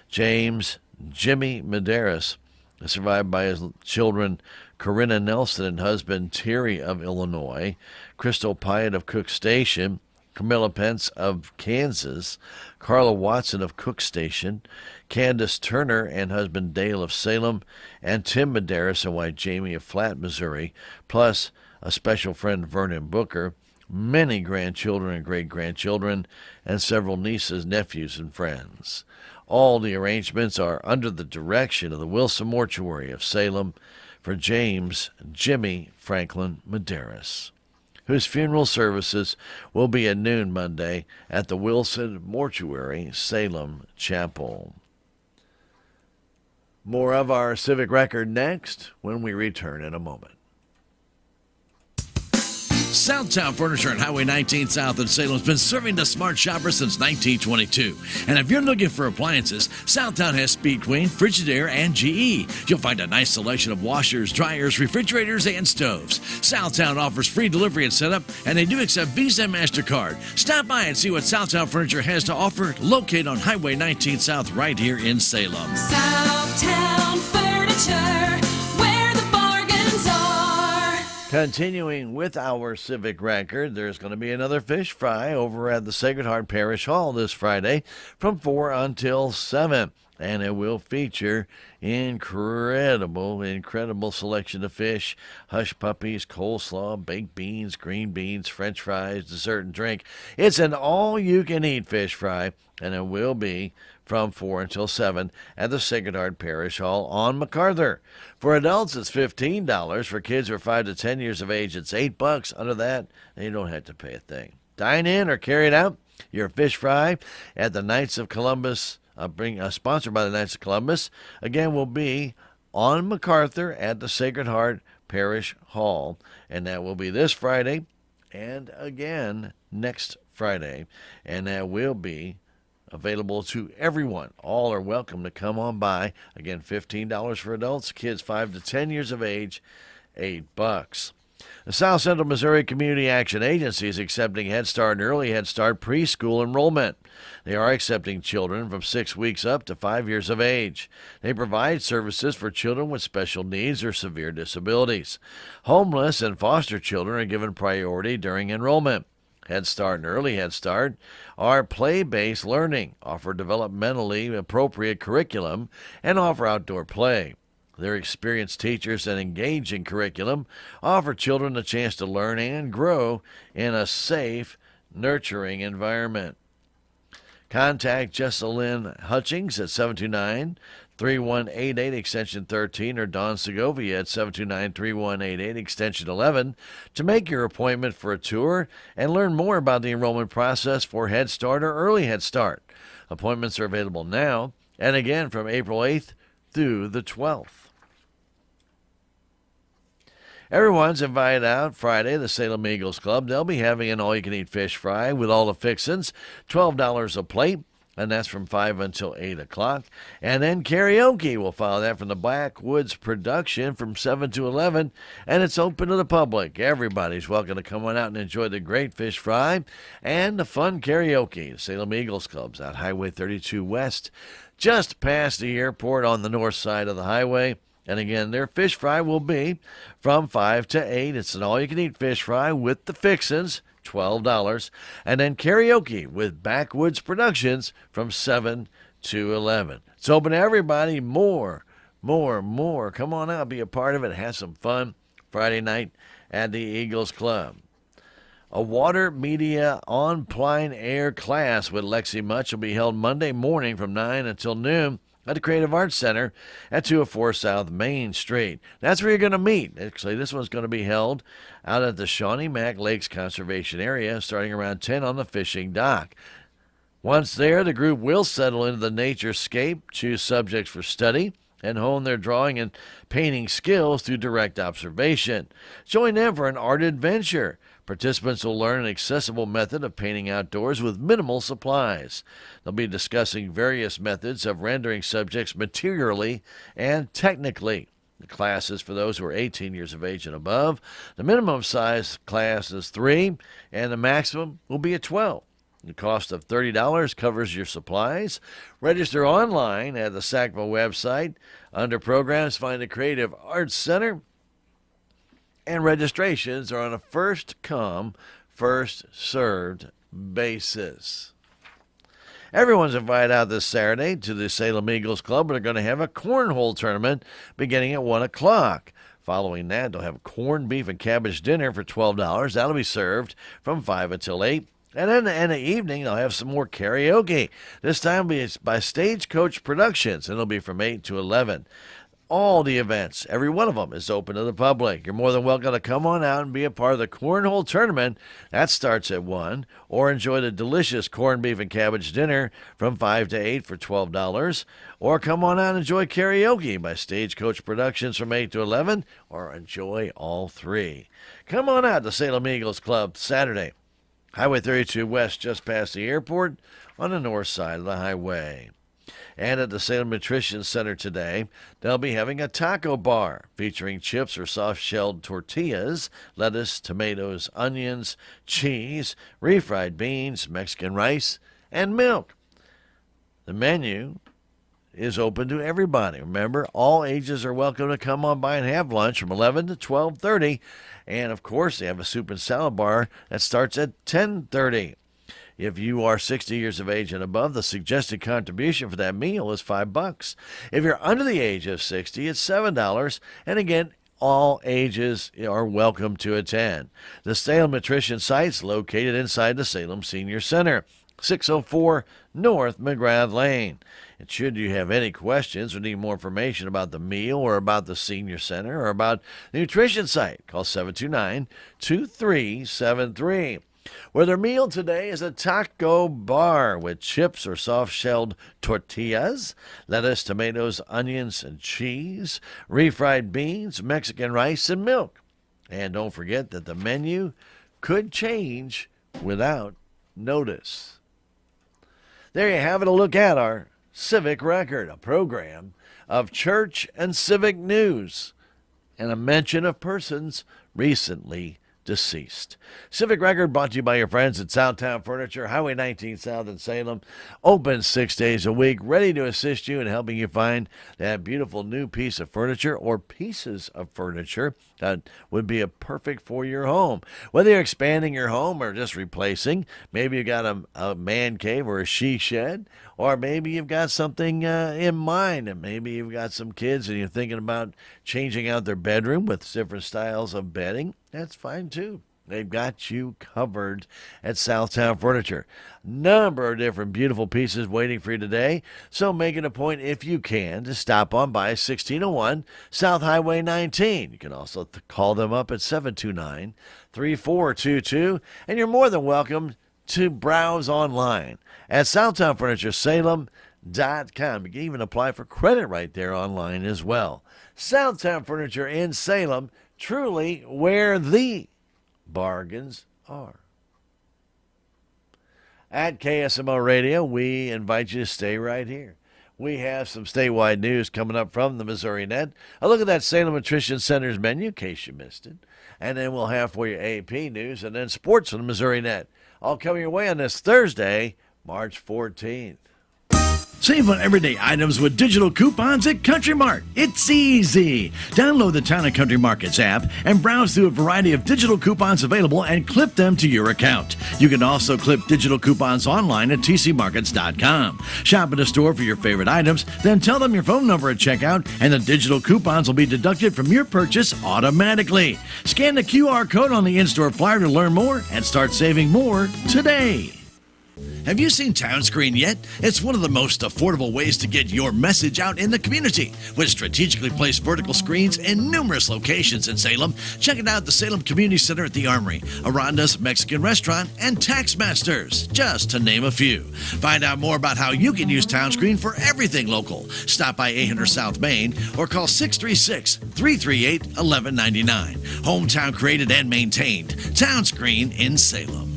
James Jimmy Medeiros is survived by his children Corinna Nelson and husband Terry of Illinois, Crystal Pyatt of Cook Station, Camilla Pence of Kansas, Carla Watson of Cook Station, Candace Turner and husband Dale of Salem, and Tim Medeiros and wife Jamie of Flat, Missouri, plus a special friend Vernon Booker, many grandchildren and great-grandchildren, and several nieces, nephews, and friends. All the arrangements are under the direction of the Wilson Mortuary of Salem for James Jimmy Franklin Medeiros, whose funeral services will be at noon Monday at the Wilson Mortuary, Salem Chapel. More of our Civic Record next when we return in a moment. Southtown Furniture on Highway 19 South in Salem has been serving the smart shopper since 1922. And if you're looking for appliances, Southtown has Speed Queen, Frigidaire, and GE. You'll find a nice selection of washers, dryers, refrigerators, and stoves. Southtown offers free delivery and setup, and they do accept Visa and MasterCard. Stop by and see what Southtown Furniture has to offer, located on Highway 19 South right here in Salem. Southtown Furniture, where the bargains are. Continuing with our civic record, there's going to be another fish fry over at the Sacred Heart Parish Hall this Friday from 4 until 7. And it will feature incredible selection of fish, hush puppies, coleslaw, baked beans, green beans, french fries, dessert, and drink. It's an all-you-can-eat fish fry, and it will be from 4 until 7 at the Sacred Heart Parish Hall on MacArthur. For adults, it's $15. For kids who are 5 to 10 years of age, it's $8. Under that, you don't have to pay a thing. Dine in or carry it out. Your fish fry at the Knights of Columbus, sponsored by the Knights of Columbus, again will be on MacArthur at the Sacred Heart Parish Hall, and that will be this Friday and again next Friday, and that will be available to everyone. All are welcome to come on by. Again, $15 for adults, kids 5 to 10 years of age, $8. The South Central Missouri Community Action Agency is accepting Head Start and Early Head Start preschool enrollment. They are accepting children from 6 weeks up to 5 years of age. They provide services for children with special needs or severe disabilities. Homeless and foster children are given priority during enrollment. Head Start and Early Head Start are play-based learning, offer developmentally appropriate curriculum, and offer outdoor play. Their experienced teachers and engaging curriculum offer children a chance to learn and grow in a safe, nurturing environment. Contact Jessalyn Hutchings at 729-3188 extension 13 or Don Segovia at 729-3188 extension 11 to make your appointment for a tour and learn more about the enrollment process for Head Start or Early Head Start. Appointments are available now and again from April 8th through the 12th. Everyone's invited out Friday, the Salem Eagles Club. They'll be having an all-you-can-eat fish fry with all the fixins, $12 a plate, and that's from 5 until 8 o'clock. And then karaoke will follow that from the Backwoods Production from 7 to 11, and it's open to the public. Everybody's welcome to come on out and enjoy the great fish fry and the fun karaoke. Salem Eagles Club's out Highway 32 West, just past the airport on the north side of the highway. And again, their fish fry will be from 5 to 8. It's an all-you-can-eat fish fry with the fixins, $12. And then karaoke with Backwoods Productions from 7 to 11. It's open to everybody. More. Come on out, be a part of it, have some fun Friday night at the Eagles Club. A water media on plein air class with Lexi Much will be held Monday morning from 9 until noon at the Creative Arts Center at 204 South Main Street. That's where you're going to meet. Actually, this one's going to be held out at the Shawnee Mac Lakes Conservation Area starting around 10 on the fishing dock. Once there, the group will settle into the naturescape, choose subjects for study, and hone their drawing and painting skills through direct observation. Join them for an art adventure. Participants will learn an accessible method of painting outdoors with minimal supplies. They'll be discussing various methods of rendering subjects materially and technically. The class is for those who are 18 years of age and above. The minimum size class is 3, and the maximum will be a 12. The cost of $30 covers your supplies. Register online at the SACMA website. Under programs, find the Creative Arts Center. And registrations are on a first-come, first-served basis. Everyone's invited out this Saturday to the Salem Eagles Club, where they're going to have a cornhole tournament beginning at 1 o'clock. Following that, they'll have corned beef and cabbage dinner for $12. That'll be served from 5 until 8. And then in the evening, they'll have some more karaoke. This time it'll be by Stagecoach Productions, and it'll be from 8 to 11. all the events. Every one of them is open to the public. You're more than welcome to come on out and be a part of the cornhole tournament. That starts at 1. Or enjoy the delicious corned beef and cabbage dinner from 5 to 8 for $12. Or come on out and enjoy karaoke by Stagecoach Productions from 8 to 11. Or enjoy all three. Come on out to Salem Eagles Club Saturday. Highway 32 West, just past the airport, on the north side of the highway. And at the Salem Nutrition Center today, they'll be having a taco bar featuring chips or soft-shelled tortillas, lettuce, tomatoes, onions, cheese, refried beans, Mexican rice, and milk. The menu is open to everybody. Remember, all ages are welcome to come on by and have lunch from 11 to 12:30. And, of course, they have a soup and salad bar that starts at 10:30. If you are 60 years of age and above, the suggested contribution for that meal is $5. If you're under the age of 60, it's $7. And again, all ages are welcome to attend. The Salem Nutrition site's located inside the Salem Senior Center, 604 North McGrath Lane. And should you have any questions or need more information about the meal or about the Senior Center or about the nutrition site, call 729-2373. Where their meal today is a taco bar with chips or soft-shelled tortillas, lettuce, tomatoes, onions, and cheese, refried beans, Mexican rice, and milk. And don't forget that the menu could change without notice. There you have it, a look at our Civic Record, a program of church and civic news, and a mention of persons recently deceased. Civic Record brought to you by your friends at Southtown Furniture, Highway 19 South in Salem. Open 6 days a week, ready to assist you in helping you find that beautiful new piece of furniture or pieces of furniture that would be perfect for your home. Whether you're expanding your home or just replacing, maybe you got a man cave or a she shed, or maybe you've got something in mind, and maybe you've got some kids and you're thinking about changing out their bedroom with different styles of bedding. That's fine too. They've got you covered at Southtown Furniture. Number of different beautiful pieces waiting for you today. So make it a point, if you can, to stop on by 1601 South Highway 19. You can also call them up at 729-3422. And you're more than welcome to browse online at SouthtownFurnitureSalem.com. You can even apply for credit right there online as well. Southtown Furniture in Salem, truly where the bargains are. At KSMO Radio, we invite you to stay right here. We have some statewide news coming up from the Missouri Net. A look at that Salem Nutrition Center's menu, in case you missed it. And then we'll have for you AP news and then sports from the Missouri Net. All coming your way on this Thursday, March 14th. Save on everyday items with digital coupons at Country Mart. It's easy. Download the Town & Country Markets app and browse through a variety of digital coupons available and clip them to your account. You can also clip digital coupons online at tcmarkets.com. Shop in a store for your favorite items, then tell them your phone number at checkout, and the digital coupons will be deducted from your purchase automatically. Scan the QR code on the in-store flyer to learn more and start saving more today. Have you seen TownScreen yet? It's one of the most affordable ways to get your message out in the community. With strategically placed vertical screens in numerous locations in Salem, check it out at the Salem Community Center at the Armory, Aranda's Mexican Restaurant, and Taxmasters, just to name a few. Find out more about how you can use TownScreen for everything local. Stop by 800 South Main or call 636-338-1199. Hometown created and maintained. TownScreen in Salem.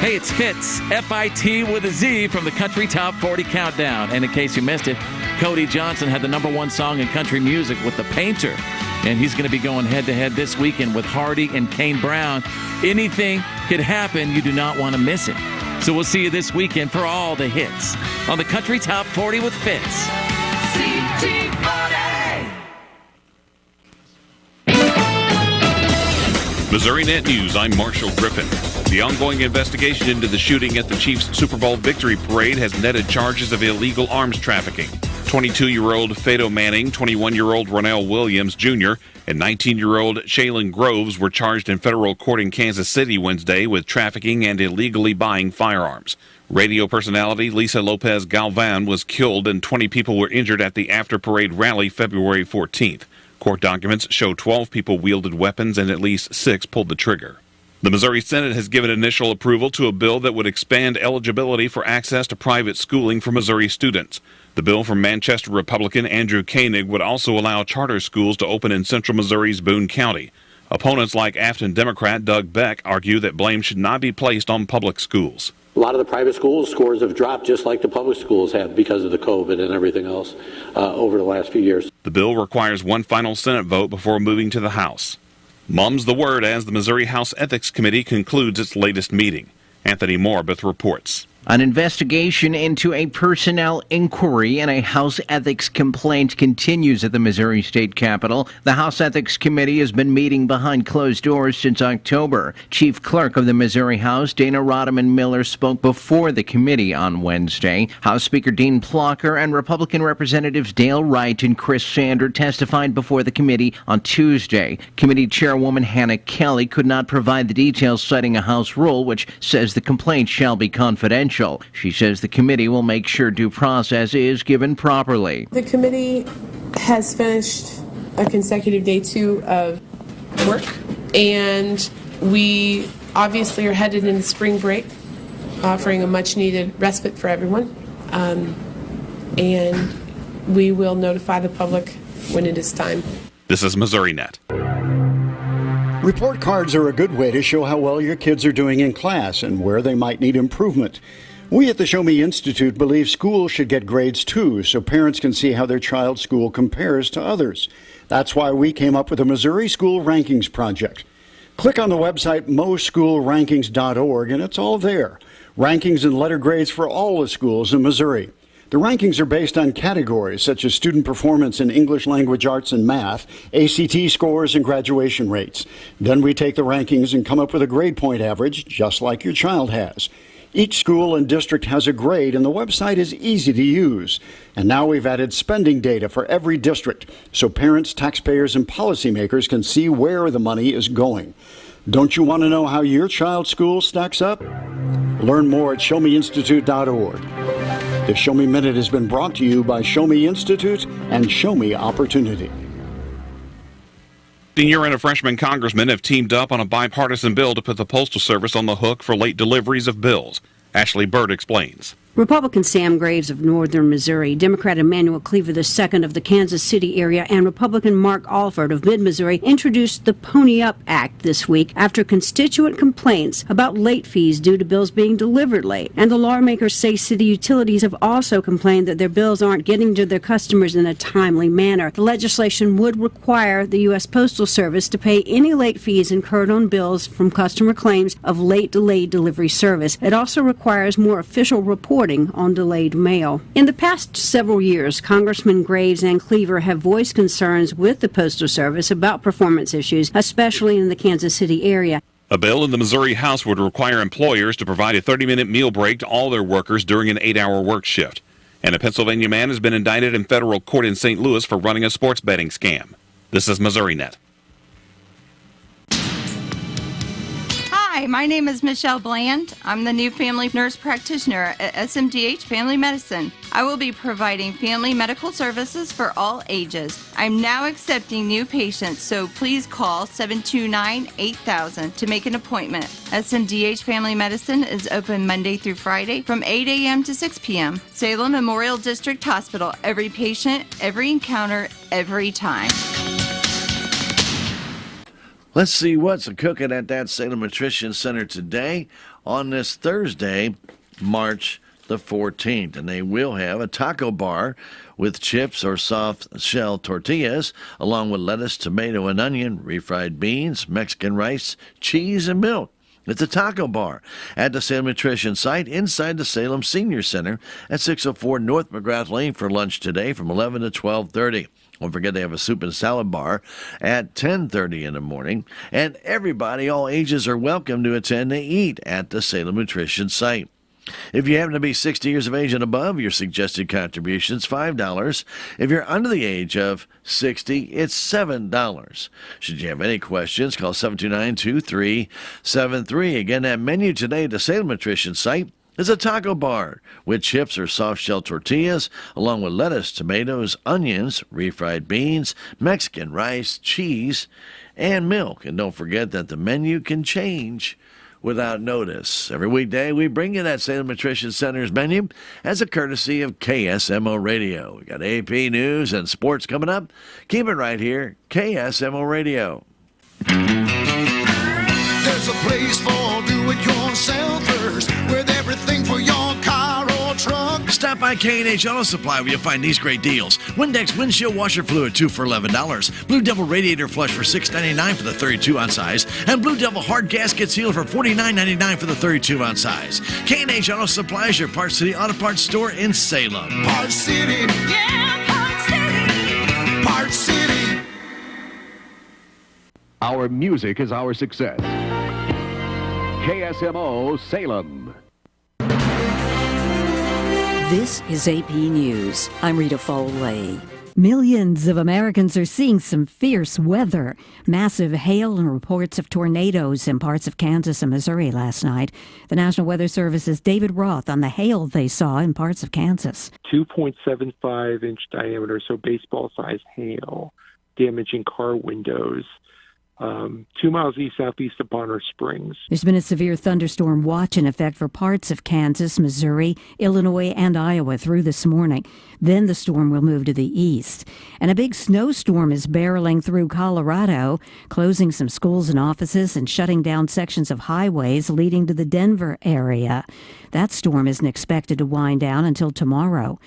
Hey, it's Fitz, F-I-T with a Z from the Country Top 40 Countdown. And in case you missed it, Cody Johnson had the #1 song in country music with The Painter. And he's going to be going head-to-head this weekend with Hardy and Kane Brown. Anything could happen. You do not want to miss it. So we'll see you this weekend for all the hits on the Country Top 40 with Fitz. Missouri Net News, I'm Marshall Griffin. The ongoing investigation into the shooting at the Chiefs' Super Bowl victory parade has netted charges of illegal arms trafficking. 22-year-old Fado Manning, 21-year-old Ronell Williams Jr., and 19-year-old Shaylin Groves were charged in federal court in Kansas City Wednesday with trafficking and illegally buying firearms. Radio personality Lisa Lopez Galvan was killed and 20 people were injured at the after-parade rally February 14th. Court documents show 12 people wielded weapons and at least 6 pulled the trigger. The Missouri Senate has given initial approval to a bill that would expand eligibility for access to private schooling for Missouri students. The bill from Manchester Republican Andrew Koenig would also allow charter schools to open in central Missouri's Boone County. Opponents like Afton Democrat Doug Beck argue that blame should not be placed on public schools. A lot of the private schools scores have dropped just like the public schools have because of the COVID and everything else over the last few years. The bill requires one final Senate vote before moving to the House. Mum's the word as the Missouri House Ethics Committee concludes its latest meeting. Anthony Morbeth reports. An investigation into a personnel inquiry and a House ethics complaint continues at the Missouri State Capitol. The House Ethics Committee has been meeting behind closed doors since October. Chief Clerk of the Missouri House, Dana Rodman Miller, spoke before the committee on Wednesday. House Speaker Dean Plocker and Republican Representatives Dale Wright and Chris Sander testified before the committee on Tuesday. Committee Chairwoman Hannah Kelly could not provide the details, citing a House rule which says the complaint shall be confidential. She says the committee will make sure due process is given properly. The committee has finished a consecutive day 2 of work, and we obviously are headed into spring break, offering a much-needed respite for everyone, and we will notify the public when it is time. This is Missouri Net. Report cards are a good way to show how well your kids are doing in class and where they might need improvement. We at the Show Me Institute believe schools should get grades too, so parents can see how their child's school compares to others. That's why we came up with the Missouri School Rankings Project. Click on the website moschoolrankings.org and it's all there. Rankings and letter grades for all the schools in Missouri. The rankings are based on categories such as student performance in English language arts and math, ACT scores, and graduation rates. Then we take the rankings and come up with a grade point average, just like your child has. Each school and district has a grade, and the website is easy to use. And now we've added spending data for every district, so parents, taxpayers, and policymakers can see where the money is going. Don't you want to know how your child's school stacks up? Learn more at showmeinstitute.org. The Show Me Minute has been brought to you by Show Me Institute and Show Me Opportunity. Senior and a freshman congressman have teamed up on a bipartisan bill to put the Postal Service on the hook for late deliveries of bills. Ashley Bird explains. Republican Sam Graves of northern Missouri, Democrat Emmanuel Cleaver II of the Kansas City area, and Republican Mark Alford of mid-Missouri introduced the Pony Up Act this week after constituent complaints about late fees due to bills being delivered late. And the lawmakers say city utilities have also complained that their bills aren't getting to their customers in a timely manner. The legislation would require the U.S. Postal Service to pay any late fees incurred on bills from customer claims of late delayed delivery service. It also requires more official reporting on delayed mail. In the past several years, Congressman Graves and Cleaver have voiced concerns with the Postal Service about performance issues, especially in the Kansas City area. A bill in the Missouri House would require employers to provide a 30-minute meal break to all their workers during an 8-hour work shift. And a Pennsylvania man has been indicted in federal court in St. Louis for running a sports betting scam. This is Missouri Net. Hi, my name is Michelle Bland. I'm the new family nurse practitioner at SMDH Family Medicine. I will be providing family medical services for all ages. I'm now accepting new patients, so please call 729-8000 to make an appointment. SMDH Family Medicine is open Monday through Friday from 8 a.m. to 6 p.m. Salem Memorial District Hospital. Every patient, every encounter, every time. Let's see what's cooking at that Salem Nutrition Center today on this Thursday, March the 14th. And they will have a taco bar with chips or soft shell tortillas, along with lettuce, tomato, and onion, refried beans, Mexican rice, cheese, and milk. It's a taco bar at the Salem Nutrition site inside the Salem Senior Center at 604 North McGrath Lane for lunch today from 11 to 12:30. Don't forget they have a soup and salad bar at 10:30 in the morning. And everybody, all ages, are welcome to attend to eat at the Salem Nutrition site. If you happen to be 60 years of age and above, your suggested contribution is $5. If you're under the age of 60, it's $7. Should you have any questions, call 729-2373. Again, that menu today at the Salem Nutrition site is a taco bar with chips or soft-shell tortillas, along with lettuce, tomatoes, onions, refried beans, Mexican rice, cheese, and milk. And don't forget that the menu can change without notice. Every weekday, we bring you that Salem Nutrition Center's menu as a courtesy of KSMO Radio. We got AP News and sports coming up. Keep it right here, KSMO Radio. There's a place for do-it-yourselfers with everything for your car or truck. Stop by K&H Auto Supply where you'll find these great deals. Windex windshield washer fluid 2 for $11. Blue Devil radiator flush for $6.99 for the 32-ounce size. And Blue Devil hard gasket seal for $49.99 for the 32-ounce size. K&H Auto Supply is your Parts City Auto Parts store in Salem. Parts City. Yeah, Parts City. Parts City. Our music is our success. KSMO Salem. This is AP News. I'm Rita Foley. Millions of Americans are seeing some fierce weather. Massive hail and reports of tornadoes in parts of Kansas and Missouri last night. The National Weather Service's David Roth on the hail they saw in parts of Kansas. 2.75-inch diameter, so baseball-sized hail, damaging car windows. 2 miles east-southeast of Bonner Springs. There's been a severe thunderstorm watch in effect for parts of Kansas, Missouri, Illinois, and Iowa through this morning. Then the storm will move to the east. And a big snowstorm is barreling through Colorado, closing some schools and offices and shutting down sections of highways leading to the Denver area. That storm isn't expected to wind down until tomorrow.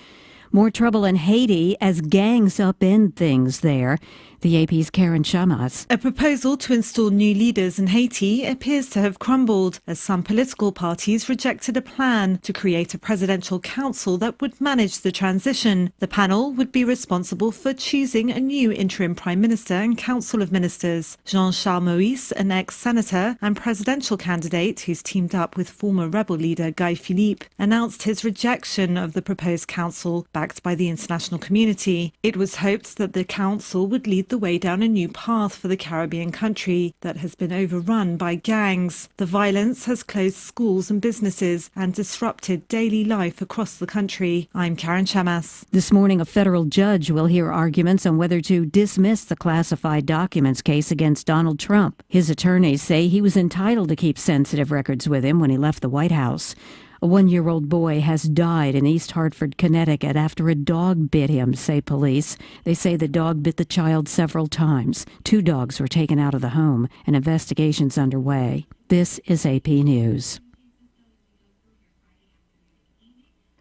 More trouble in Haiti as gangs upend things there. The AP's Karen Chamas. A proposal to install new leaders in Haiti appears to have crumbled as some political parties rejected a plan to create a presidential council that would manage the transition. The panel would be responsible for choosing a new interim prime minister and council of ministers. Jean-Charles Moïse, an ex-senator and presidential candidate who's teamed up with former rebel leader Guy Philippe, announced his rejection of the proposed council backed by the international community. It was hoped that the council would lead the way down a new path for the Caribbean country that has been overrun by gangs. The violence has closed schools and businesses and disrupted daily life across the country. I'm Karen Chamas. This morning, a federal judge will hear arguments on whether to dismiss the classified documents case against Donald Trump. His attorneys say he was entitled to keep sensitive records with him when he left the White House. A 1-year-old boy has died in East Hartford, Connecticut after a dog bit him, say police. They say the dog bit the child several times. 2 dogs were taken out of the home. An investigation's underway. This is AP News.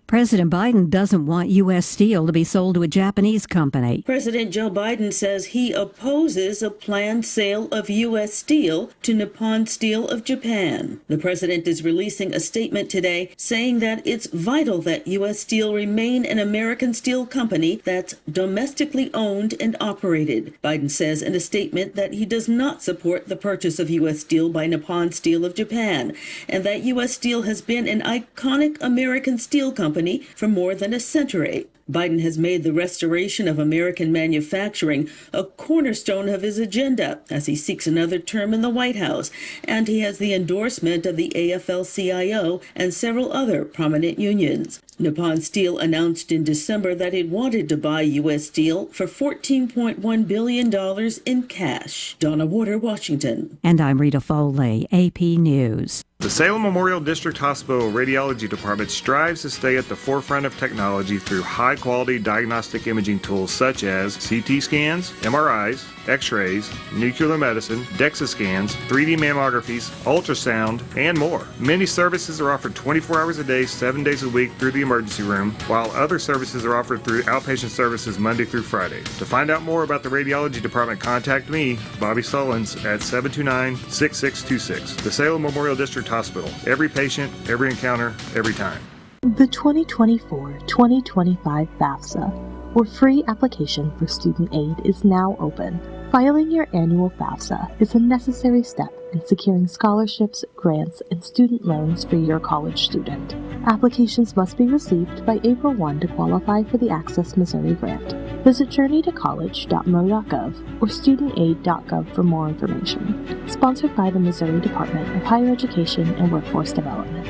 President Biden doesn't want U.S. steel to be sold to a Japanese company. President Joe Biden says he opposes a planned sale of U.S. steel to Nippon Steel of Japan. The president is releasing a statement today saying that it's vital that U.S. Steel remain an American steel company that's domestically owned and operated. Biden says in a statement that he does not support the purchase of U.S. Steel by Nippon Steel of Japan, and that U.S. Steel has been an iconic American steel company for more than a century. Biden has made the restoration of American manufacturing a cornerstone of his agenda as he seeks another term in the White House, and he has the endorsement of the AFL-CIO and several other prominent unions. Nippon Steel announced in December that it wanted to buy U.S. Steel for $14.1 billion in cash. Donna Warder, Washington. And I'm Rita Foley, AP News. The Salem Memorial District Hospital Radiology Department strives to stay at the forefront of technology through high-quality diagnostic imaging tools such as CT scans, MRIs, X-rays, nuclear medicine, DEXA scans, 3D mammographies, ultrasound, and more. Many services are offered 24 hours a day, 7 days a week through the emergency room, while other services are offered through outpatient services Monday through Friday. To find out more about the Radiology Department, contact me, Bobby Sullins, at 729-6626. The Salem Memorial District Hospital. Every patient, every encounter, every time. The 2024-2025 FAFSA, or Free Application for Student Aid, is now open. Filing your annual FAFSA is a necessary step in securing scholarships, grants, and student loans for your college student. Applications must be received by April 1 to qualify for the Access Missouri grant. Visit journeytocollege.mo.gov or studentaid.gov for more information. Sponsored by the Missouri Department of Higher Education and Workforce Development.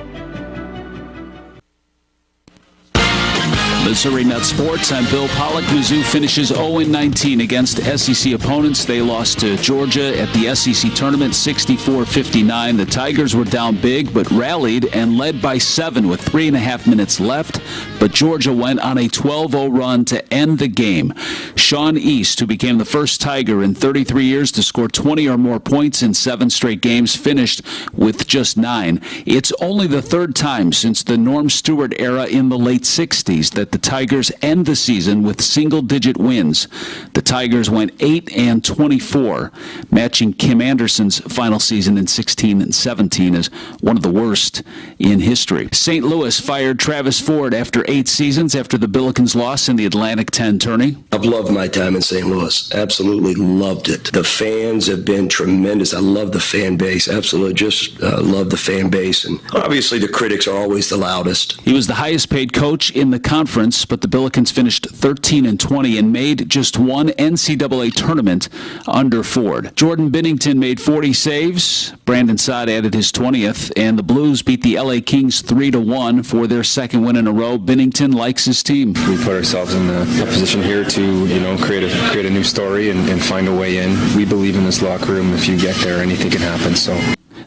Missouri Net Sports. I'm Bill Pollock. Mizzou finishes 0-19 against SEC opponents. They lost to Georgia at the SEC tournament 64-59. The Tigers were down big but rallied and led by 7 with 3.5 minutes left. But Georgia went on a 12-0 run to end the game. Sean East, who became the first Tiger in 33 years to score 20 or more points in 7 straight games, finished with just 9. It's only the third time since the Norm Stewart era in the late 60s that the Tigers end the season with single-digit wins. The Tigers went 8-24, matching Kim Anderson's final season in 16 and 17 as one of the worst in history. St. Louis fired Travis Ford after 8 seasons after the Billikens' loss in the Atlantic 10 tourney. I've loved my time in St. Louis. Absolutely loved it. The fans have been tremendous. I love the fan base. Absolutely just love the fan base. And obviously the critics are always the loudest. He was the highest paid coach in the conference, but the Billikens finished 13-20 and made just one NCAA tournament under Ford. Jordan Binnington made 40 saves. Brandon Saad added his 20th, and the Blues beat the LA Kings 3-1 for their second win in a row. Binnington likes his team. We put ourselves in a position here to, create a new story and find a way in. We believe in this locker room. If you get there, anything can happen. So.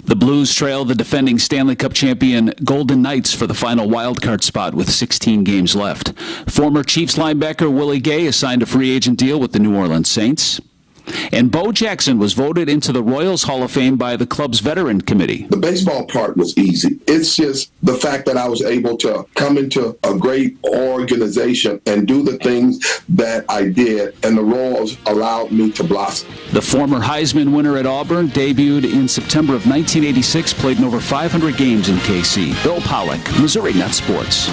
The Blues trail the defending Stanley Cup champion Golden Knights for the final wildcard spot with 16 games left. Former Chiefs linebacker Willie Gay has signed a free agent deal with the New Orleans Saints. And Bo Jackson was voted into the Royals Hall of Fame by the club's veteran committee. The baseball part was easy. It's just the fact that I was able to come into a great organization and do the things that I did, and the Royals allowed me to blossom. The former Heisman winner at Auburn debuted in September of 1986, played in over 500 games in KC. Bill Pollock, Missouri Net Sports.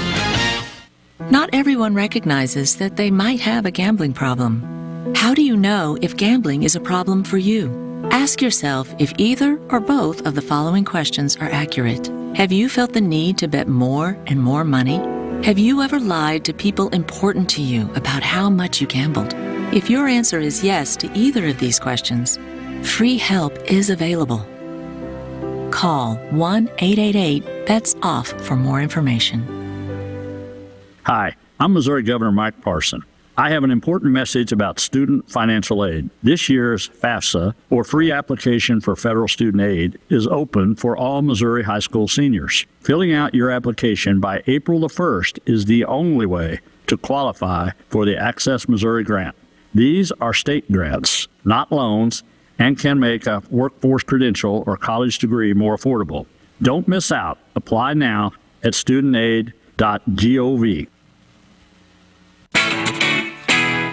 Not everyone recognizes that they might have a gambling problem. How do you know if gambling is a problem for you? Ask yourself if either or both of the following questions are accurate. Have you felt the need to bet more and more money? Have you ever lied to people important to you about how much you gambled? If your answer is yes to either of these questions, free help is available. Call 1-888-BETS-OFF for more information. Hi, I'm Missouri Governor Mike Parson. I have an important message about student financial aid. This year's FAFSA, or Free Application for Federal Student Aid, is open for all Missouri high school seniors. Filling out your application by April the 1st is the only way to qualify for the Access Missouri grant. These are state grants, not loans, and can make a workforce credential or college degree more affordable. Don't miss out. Apply now at studentaid.gov.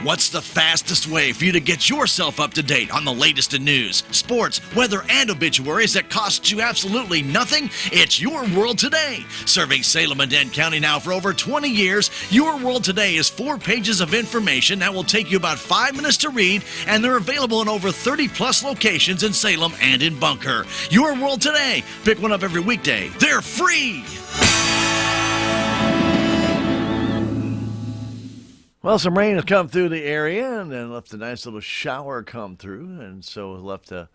What's the fastest way for you to get yourself up to date on the latest in news, sports, weather, and obituaries that costs you absolutely nothing? It's Your World Today. Serving Salem and Dent County now for over 20 years, Your World Today is 4 pages of information that will take you about 5 minutes to read, and they're available in over 30-plus locations in Salem and in Bunker. Your World Today. Pick one up every weekday. They're free. Well, some rain has come through the area and then left a nice little shower come through, and so left the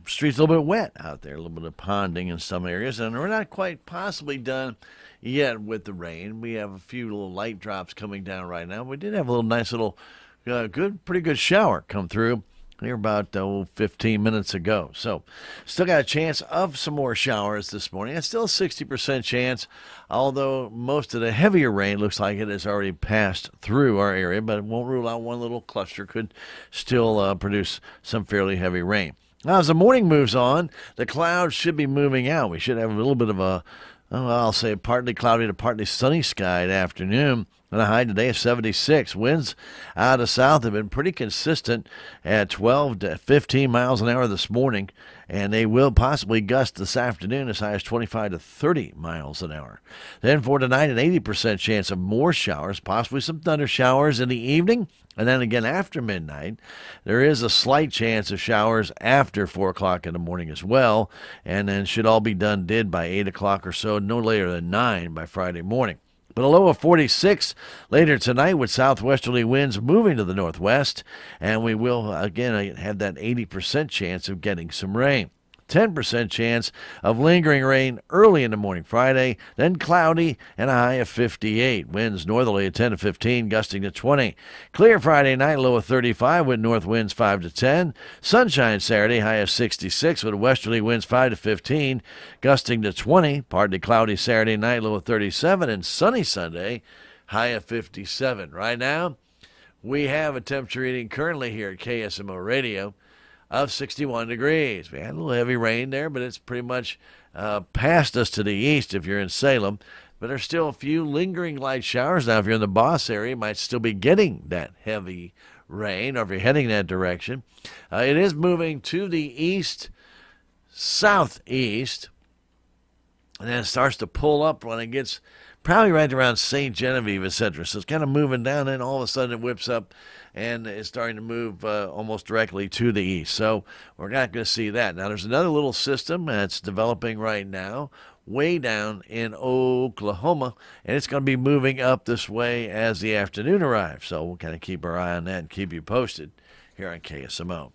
streets a little bit wet out there, a little bit of ponding in some areas, and we're not quite possibly done yet with the rain. We have a few little light drops coming down right now. We did have a little nice little pretty good shower come through here about 15 minutes ago. So still got a chance of some more showers this morning. It's still a 60% chance, although most of the heavier rain looks like it has already passed through our area, but it won't rule out one little cluster could still produce some fairly heavy rain. Now, as the morning moves on, the clouds should be moving out. We should have a little bit of a, I'll say partly cloudy to partly sunny sky afternoon. and a high today of 76. Winds out of south have been pretty consistent at 12 to 15 miles an hour this morning, and they will possibly gust this afternoon as high as 25 to 30 miles an hour. Then for tonight, an 80% chance of more showers, possibly some thunder showers in the evening. And then again after midnight, there is a slight chance of showers after 4 o'clock in the morning as well, and then should all be did by 8 o'clock or so, no later than 9 by Friday morning. But a low of 46 later tonight with southwesterly winds moving to the northwest, and we will again have that 80% chance of getting some rain. 10% chance of lingering rain early in the morning Friday, then cloudy and a high of 58. Winds northerly at 10 to 15, gusting to 20. Clear Friday night, low of 35 with north winds 5 to 10. Sunshine Saturday, high of 66 with westerly winds 5 to 15, gusting to 20. Partly cloudy Saturday night, low of 37. And sunny Sunday, high of 57. Right now, we have a temperature reading currently here at KSMO Radio of 61 degrees. We had a little heavy rain there, but it's pretty much past us to the east if you're in Salem. But there's still a few lingering light showers. Now, if you're in the Boss area, you might still be getting that heavy rain, or if you're heading that direction. It is moving to the east-southeast, and then it starts to pull up when it gets probably right around St. Genevieve, etc. So it's kind of moving down, and all of a sudden it whips up and it's starting to move almost directly to the east. So we're not going to see that. Now, there's another little system that's developing right now way down in Oklahoma, and it's going to be moving up this way as the afternoon arrives. So we'll kind of keep our eye on that and keep you posted here on KSMO.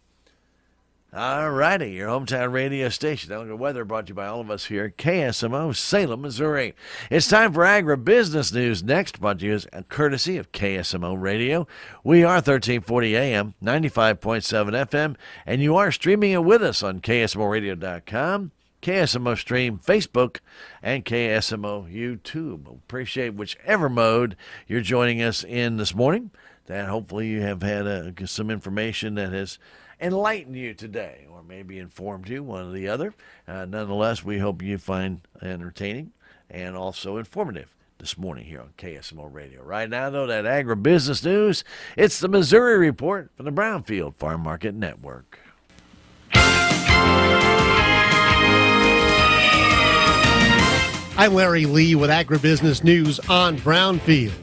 All righty, your hometown radio station. Now, the weather brought to you by all of us here at KSMO, Salem, Missouri. It's time for agribusiness news next, brought to you as a courtesy of KSMO Radio. We are 1340 AM, 95.7 FM, and you are streaming it with us on KSMOradio.com, KSMO Stream, Facebook, and KSMO YouTube. Appreciate whichever mode you're joining us in this morning. That hopefully you have had some information that has enlighten you today, or maybe informed you, one or the other. Nonetheless, we hope you find entertaining and also informative this morning here on KSMO Radio. Right now, though, that agribusiness news, it's the Missouri Report from the Brownfield Farm Market Network. I'm Larry Lee with agribusiness news on Brownfield.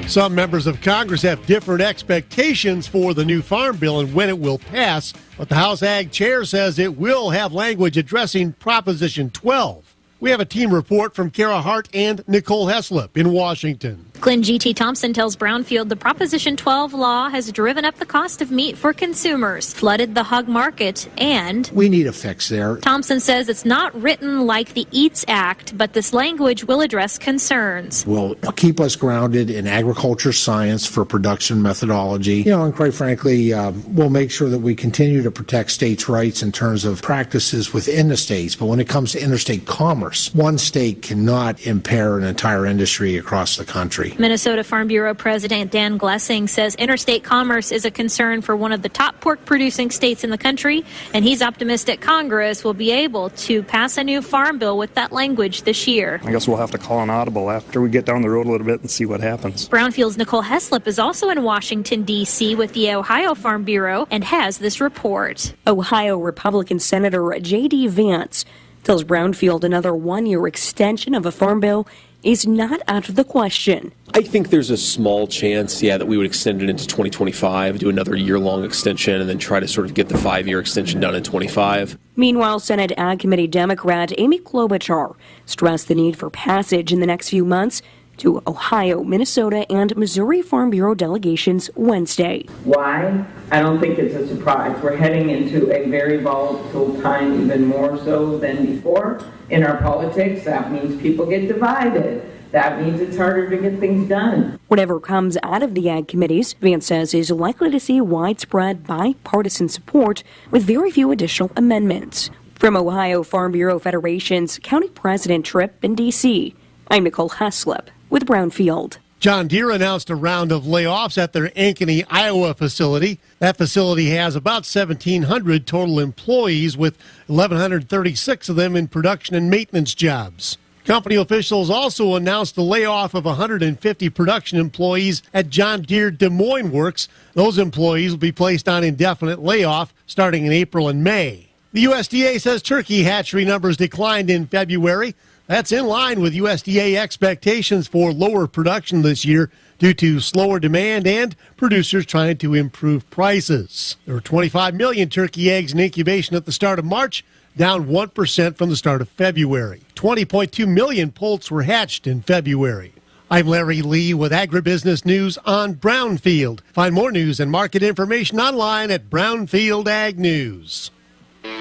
Some members of Congress have different expectations for the new farm bill and when it will pass, but the House Ag Chair says it will have language addressing Proposition 12. We have a team report from Kara Hart and Nicole Heslop in Washington. Glenn G.T. Thompson tells Brownfield the Proposition 12 law has driven up the cost of meat for consumers, flooded the hog market, and we need a fix there. Thompson says it's not written like the EATS Act, but this language will address concerns. Will keep us grounded in agriculture science for production methodology. And quite frankly, we'll make sure that we continue to protect states' rights in terms of practices within the states. But when it comes to interstate commerce, one state cannot impair an entire industry across the country. Minnesota Farm Bureau President Dan Glessing says interstate commerce is a concern for one of the top pork-producing states in the country, and he's optimistic Congress will be able to pass a new farm bill with that language this year. I guess we'll have to call an audible after we get down the road a little bit and see what happens. Brownfield's Nicole Heslop is also in Washington, D.C. with the Ohio Farm Bureau and has this report. Ohio Republican Senator J.D. Vance tells Brownfield another one-year extension of a farm bill is not out of the question. I think there's a small chance, that we would extend it into 2025, do another year-long extension, and then try to sort of get the 5-year extension done in 25. Meanwhile, Senate Ag Committee Democrat Amy Klobuchar stressed the need for passage in the next few months to Ohio, Minnesota, and Missouri Farm Bureau delegations Wednesday. Why? I don't think it's a surprise. We're heading into a very volatile time, even more so than before in our politics. That means people get divided. That means it's harder to get things done. Whatever comes out of the Ag Committees, Vance says is likely to see widespread bipartisan support with very few additional amendments. From Ohio Farm Bureau Federation's county president trip in D.C., I'm Nicole Heslop with Brownfield. John Deere announced a round of layoffs at their Ankeny, Iowa facility. That facility has about 1,700 total employees, with 1,136 of them in production and maintenance jobs. Company officials also announced the layoff of 150 production employees at John Deere Des Moines Works. Those employees will be placed on indefinite layoff starting in April and May. The USDA says turkey hatchery numbers declined in February. That's in line with USDA expectations for lower production this year due to slower demand and producers trying to improve prices. There were 25 million turkey eggs in incubation at the start of March, down 1% from the start of February. 20.2 million poults were hatched in February. I'm Larry Lee with Agribusiness News on Brownfield. Find more news and market information online at Brownfield Ag News.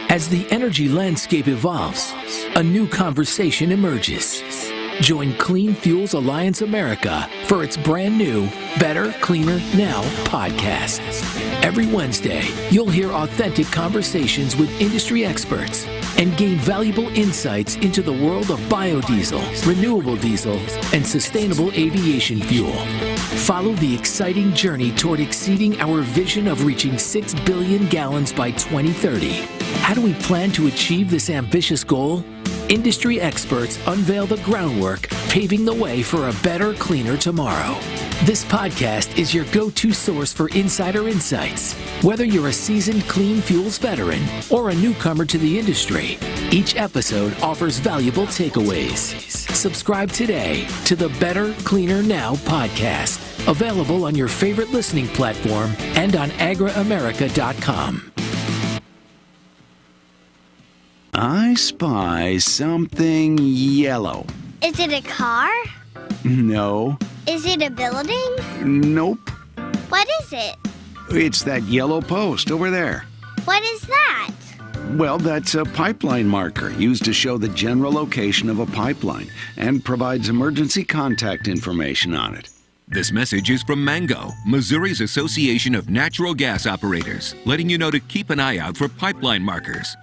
As the energy landscape evolves, a new conversation emerges. Join Clean Fuels Alliance America for its brand new Better, Cleaner, Now podcast. Every Wednesday, you'll hear authentic conversations with industry experts and gain valuable insights into the world of biodiesel, renewable diesel, and sustainable aviation fuel. Follow the exciting journey toward exceeding our vision of reaching 6 billion gallons by 2030. How do we plan to achieve this ambitious goal? Industry experts unveil the groundwork, paving the way for a better, cleaner tomorrow. This podcast is your go-to source for insider insights. Whether you're a seasoned clean fuels veteran or a newcomer to the industry, each episode offers valuable takeaways. Subscribe today to the Better, Cleaner, Now podcast, available on your favorite listening platform and on agriamerica.com. I spy something yellow. Is it a car? No. Is it a building? Nope. What is it? It's that yellow post over there. What is that? Well, that's a pipeline marker used to show the general location of a pipeline and provides emergency contact information on it. This message is from Mango, Missouri's Association of Natural Gas Operators, letting you know to keep an eye out for pipeline markers.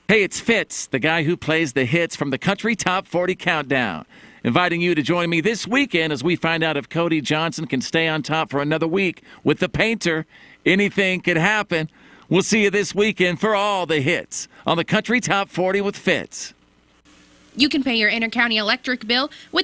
Hey, it's Fitz, the guy who plays the hits from the Country Top 40 Countdown. Inviting you to join me this weekend as we find out if Cody Johnson can stay on top for another week with the Painter. Anything could happen. We'll see you this weekend for all the hits on the Country Top 40 with Fitz. You can pay your inter-county electric bill with the